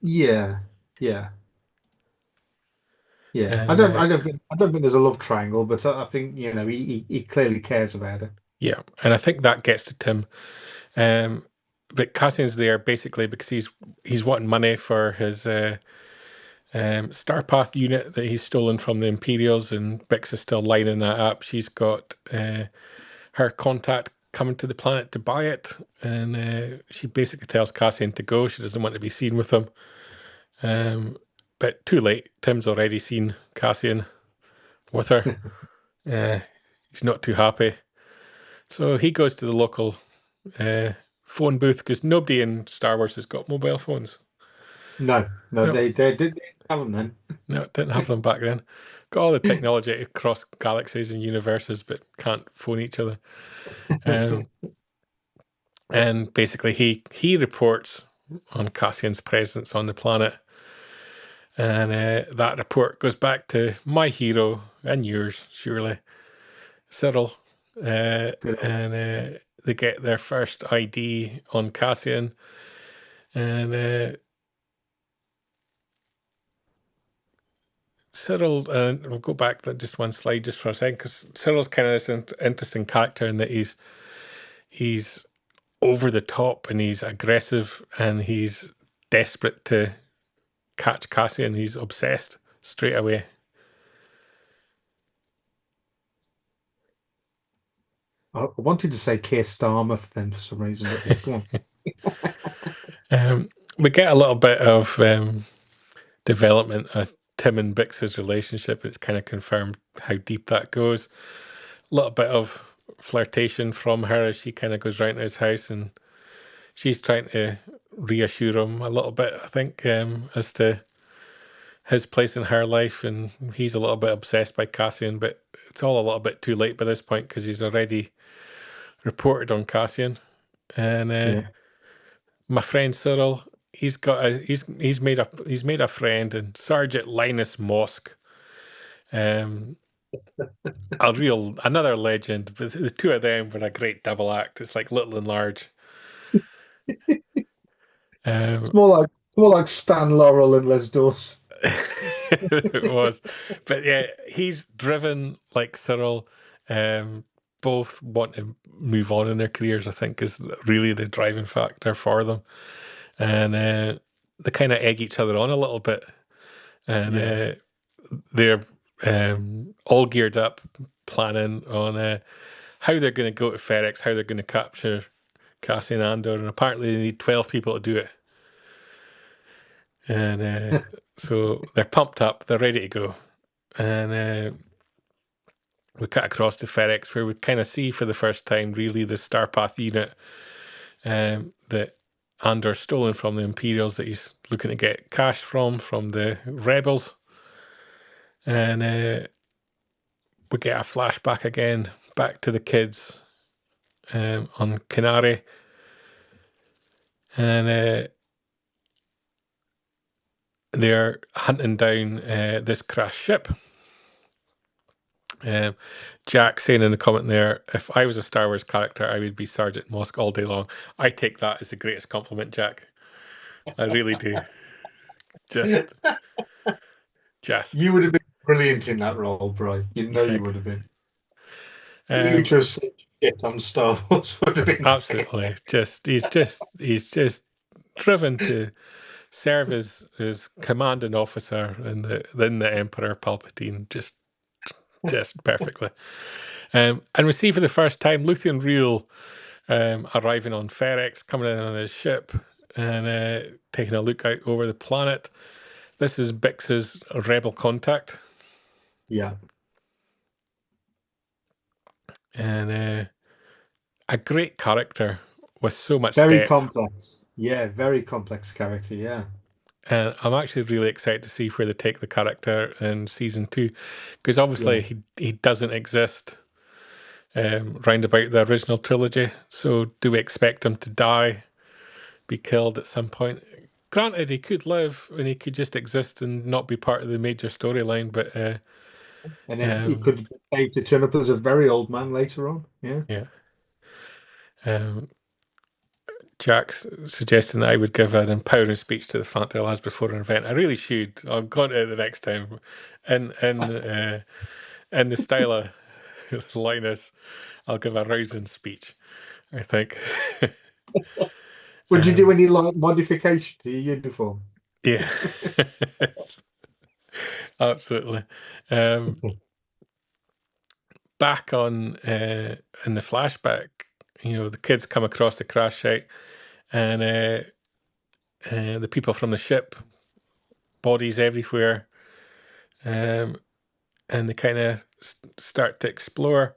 Yeah, yeah, yeah. And I don't think there's a love triangle, but I think he clearly cares about her. yeah, and I think that gets to Tim. But Cassian's there basically because he's wanting money for his Starpath unit that he's stolen from the Imperials, and Bix is still lining that up. She's got her contact coming to the planet to buy it, and she basically tells Cassian to go. She doesn't want to be seen with him. But too late. Tim's already seen Cassian with her. He's not too happy. So he goes to the local phone booth because nobody in Star Wars has got mobile phones. No, No, they didn't have them then. no, didn't have them back then. Got all the technology across galaxies and universes, but can't phone each other. And basically, he reports on Cassian's presence on the planet, and that report goes back to my hero and yours, surely, Cyril. And they get their first ID on Cassian, and Cyril, we'll go back just one slide just for a second, because Cyril's kind of this interesting character in that he's over the top and he's aggressive and he's desperate to catch Cassian. He's obsessed straight away. I wanted to say Keir Starmer for them for some reason, but yeah, go on. We get a little bit of development of Tim and Bix's relationship. It's kind of confirmed how deep that goes. A little bit of flirtation from her as she kind of goes round to his house, and she's trying to reassure him a little bit, I think, as to his place in her life, and he's a little bit obsessed by Cassian, but it's all a little bit too late by this point because he's already reported on Cassian. And my friend Cyril, he's made a friend in Sergeant Linus Mosk. Another legend, but the two of them were a great double act. It's like Little and Large. It's more like Stan Laurel and Les Dawson. It was, but yeah, he's driven like Cyril. Both want to move on in their careers, I think, is really the driving factor for them, and they kind of egg each other on a little bit, and they're all geared up, planning on how they're going to go to FedEx, how they're going to capture Cassian Andor, and apparently they need 12 people to do it. And so they're pumped up, they're ready to go. And we cut across to FedEx, where we kind of see for the first time, really, the Starpath unit that Andor's stolen from the Imperials that he's looking to get cash from the rebels. And we get a flashback again, back to the kids on Canary. And they're hunting down this crashed ship. Jack saying in the comment there, if I was a Star Wars character, I would be Sergeant Mosk all day long. I take that as the greatest compliment, Jack. I really do. Just. You would have been brilliant in that role, Bri. You know you would have been. You just shit on Star Wars would have been absolutely. He's just driven to serve as commanding officer in the Emperor Palpatine just perfectly. And we see for the first time Luthien Reel arriving on FedEx, coming in on his ship, and taking a look out over the planet. This is Bix's rebel contact. Yeah. And a great character with so much very depth. complex. Yeah, very complex character, yeah. And I'm actually really excited to see where they take the character in season 2, because obviously he doesn't exist round about the original trilogy. So do we expect him to die, be killed at some point? Granted, he could live and he could just exist and not be part of the major storyline, but And then he could be to turn up as a very old man later on. Yeah. Jack's suggesting that I would give an empowering speech to the Fantale as before an event. I really should. I'm going to it the next time. In the style of Linus, I'll give a rousing speech, I think. Would you do any like modification to your uniform? Yeah. Absolutely. Back on in the flashback, the kids come across the crash site, and the people from the ship, bodies everywhere, and they kind of start to explore.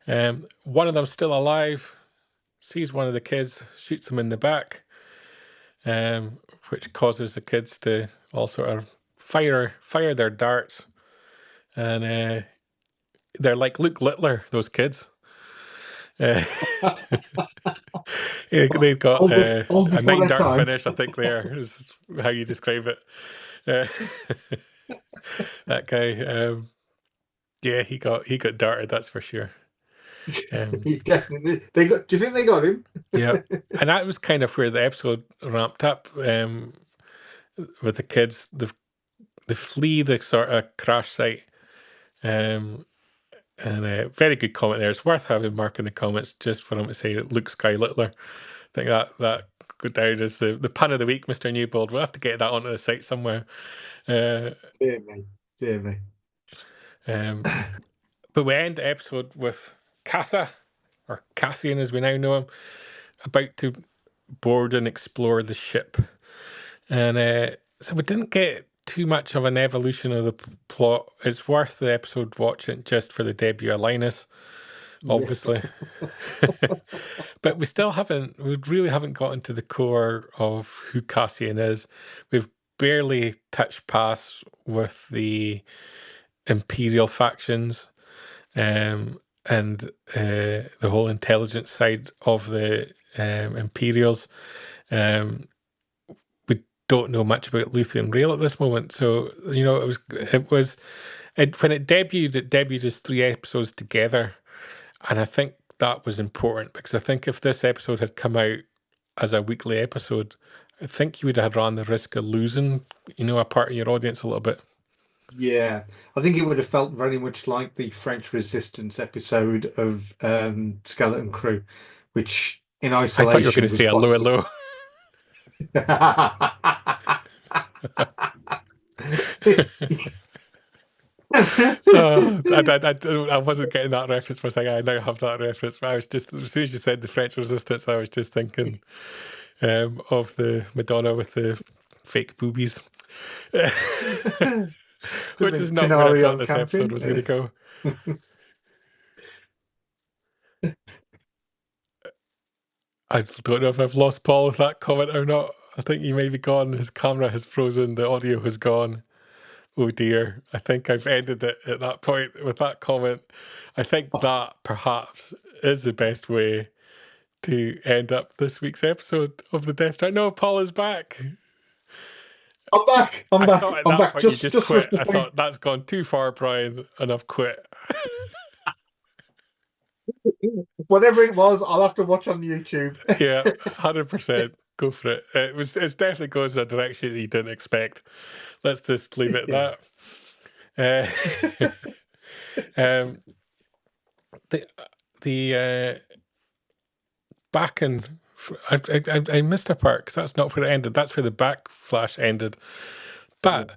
One of them's still alive, sees one of the kids, shoots them in the back, which causes the kids to all sort of fire their darts, and they're like Luke Littler, those kids. They've got a 9-dart finish, I think. There is how you describe it. That guy, yeah, he got darted. That's for sure. He definitely. Do you think they got him? Yeah, and that was kind of where the episode ramped up. With the kids, they flee the sort of crash site. And a very good comment there. It's worth having Mark in the comments just for him to say Luke Sky Littler. I think that go down as the pun of the week, Mr. Newbold. We'll have to get that onto the site somewhere. Dear me. But we end the episode with Casa, or Cassian as we now know him, about to board and explore the ship. And so we didn't get too much of an evolution of the plot. It's worth the episode watching just for the debut of Linus, obviously. But we really haven't gotten to the core of who Cassian is. We've barely touched pass with the Imperial factions, and the whole intelligence side of the Imperials. We don't know much about Luthien Rail at this moment, so when it debuted as 3 episodes together, and I think that was important, because I think if this episode had come out as a weekly episode, I think you would have run the risk of losing, a part of your audience a little bit. Yeah, I think it would have felt very much like the French Resistance episode of Skeleton Crew, which in isolation. I thought you were going to say hello. I wasn't getting that reference for a second. I now have that reference. But I was just, as soon as you said the French Resistance, I was just thinking of the Madonna with the fake boobies. Which is not where I thought this episode was going to go. I don't know if I've lost Paul with that comment or not. I think he may be gone. His camera has frozen. The audio has gone. Oh dear. I think I've ended it at that point with that comment. I think that perhaps is the best way to end up this week's episode of the Death Strike. No, Paul is back. I'm back. I'm back. You just quit. I thought that's gone too far, Brian, and I've quit. Whatever it was, I'll have to watch on YouTube. Yeah, 100%. Go for it. It definitely goes in a direction that you didn't expect. Let's just leave it at that. The back and I missed a part because that's not where it ended. That's where the backflash ended. But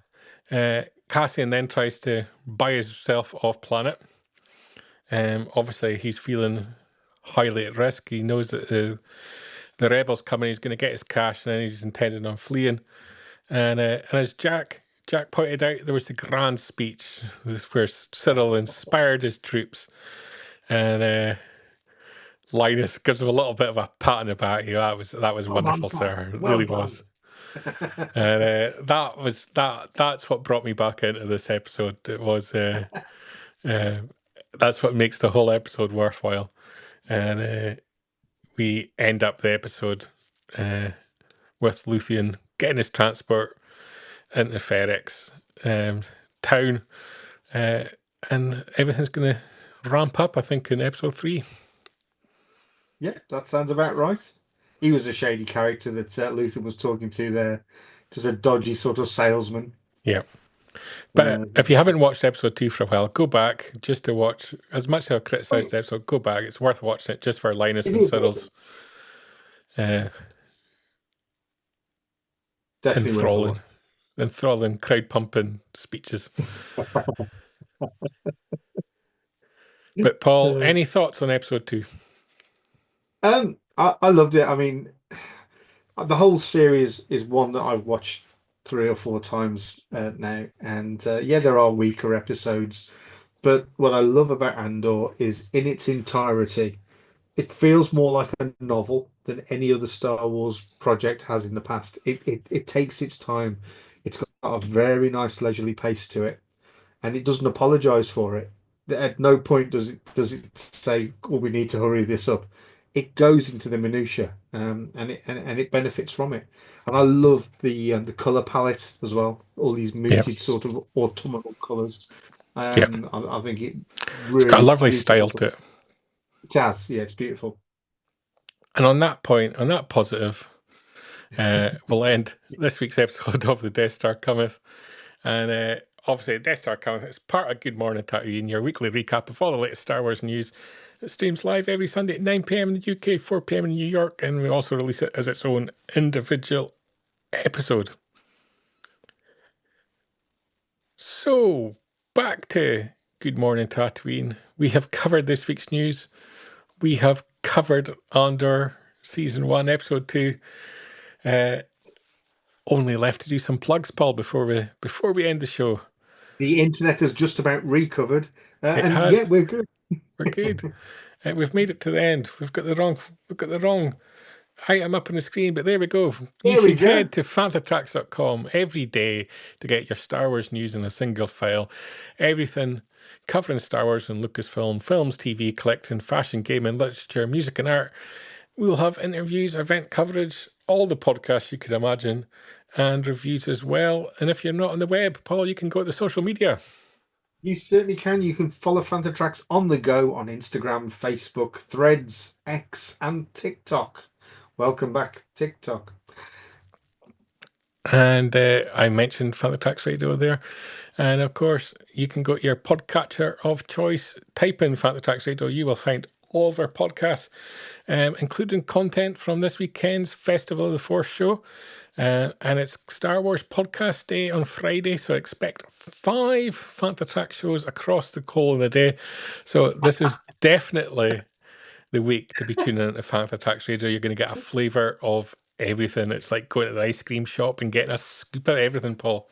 Cassian then tries to buy himself off planet. Obviously, he's feeling highly at risk. He knows that the rebels coming. He's going to get his cash, and then he's intending on fleeing. And as Jack pointed out, there was the grand speech where Cyril inspired his troops, and Linus gives him a little bit of a pat on the back. That was wonderful, sir. It really was. And that's what brought me back into this episode. It was that's what makes the whole episode worthwhile. And we end up the episode with Luthien getting his transport into Ferrex town, and everything's going to ramp up, I think, in episode 3. Yeah, that sounds about right. He was a shady character that Luthien was talking to there, just a dodgy sort of salesman. Yeah. But if you haven't watched episode 2 for a while, go back just to watch. As much as I've criticised the episode, go back. It's worth watching it just for Linus and Cyril's enthralling, crowd-pumping speeches. But Paul, any thoughts on episode 2? I loved it. I mean, the whole series is one that I've watched 3 or 4 times now, and yeah, there are weaker episodes, but what I love about Andor is in its entirety, it feels more like a novel than any other Star Wars project has in the past. It takes its time. It's got a very nice leisurely pace to it, and it doesn't apologize for it. At no point does it say, "Oh, we need to hurry this up." It goes into the minutiae, and it benefits from it. And I love the color palette as well. All these muted sort of autumnal colors. I think it really, it's got a lovely style to it. It has, yeah, it's beautiful. And on that point, on that positive, we'll end this week's episode of The Death Star Cometh. And obviously, The Death Star Cometh is part of Good Morning Tatooine, your weekly recap of all the latest Star Wars news. It streams live every Sunday at 9 p.m. in the UK, 4 p.m. in New York, and we also release it as its own individual episode. So, back to Good Morning Tatooine. We have covered this week's news. We have covered Andor Season 1, Episode 2. Only left to do some plugs, Paul, before we end the show. The internet has just about recovered, and yeah, we're good. We're good. We've made it to the end. We've got the wrong item up on the screen, but there we go. You should head to fanthatracks.com every day to get your Star Wars news in a single file. Everything covering Star Wars and Lucasfilm, films, TV, collecting, fashion, gaming, literature, music and art. We'll have interviews, event coverage, all the podcasts you could imagine, and reviews as well. And if you're not on the web, Paul, you can go to the social media. You certainly can. You can follow Fantatracks on the go on Instagram, Facebook, Threads, X, and TikTok. Welcome back, TikTok. And I mentioned Fantatracks Radio there. And of course, you can go to your podcatcher of choice, type in Fantatracks Radio. You will find all of our podcasts, including content from this weekend's Festival of the Force show. And it's Star Wars Podcast Day on Friday, so expect 5 Fantatrack shows across the coal of the day. So this is definitely the week to be tuning into Fantatracks Radio. You're going to get a flavour of everything. It's like going to the ice cream shop and getting a scoop of everything, Paul.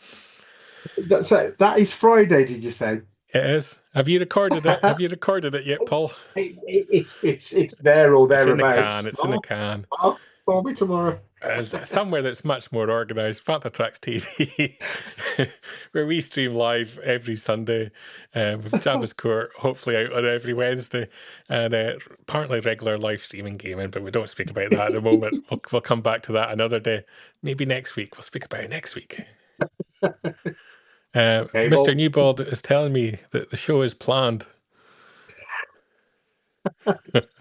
That is Friday, did you say? It is. Have you recorded it? Have you recorded it yet, Paul? It's there or thereabouts. It's in the can. I'll be tomorrow. Somewhere that's much more organised, Fantatracks TV, where we stream live every Sunday with Jabba's Court, hopefully out on every Wednesday, and apparently regular live streaming gaming, but we don't speak about that at the moment. We'll come back to that another day. Maybe next week. We'll speak about it next week. Mr. Newbold is telling me that the show is planned.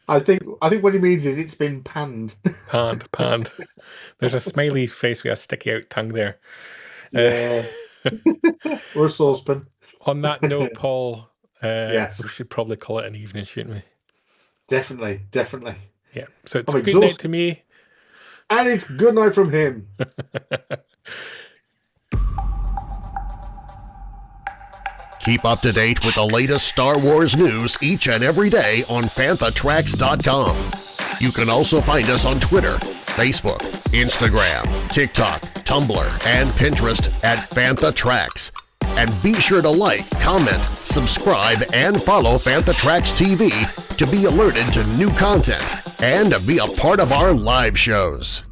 I think what he means is it's been panned. Panned. There's a smiley face with a sticky out tongue there. Yeah. Or a saucepan. On that note, Paul, yes, we should probably call it an evening, shouldn't we? Definitely. Yeah. So it's good night to me. And it's good night from him. Keep up to date with the latest Star Wars news each and every day on fanthatracks.com. You can also find us on Twitter, Facebook, Instagram, TikTok, Tumblr, and Pinterest at Fanthatracks. And be sure to like, comment, subscribe, and follow Fanthatracks TV to be alerted to new content and to be a part of our live shows.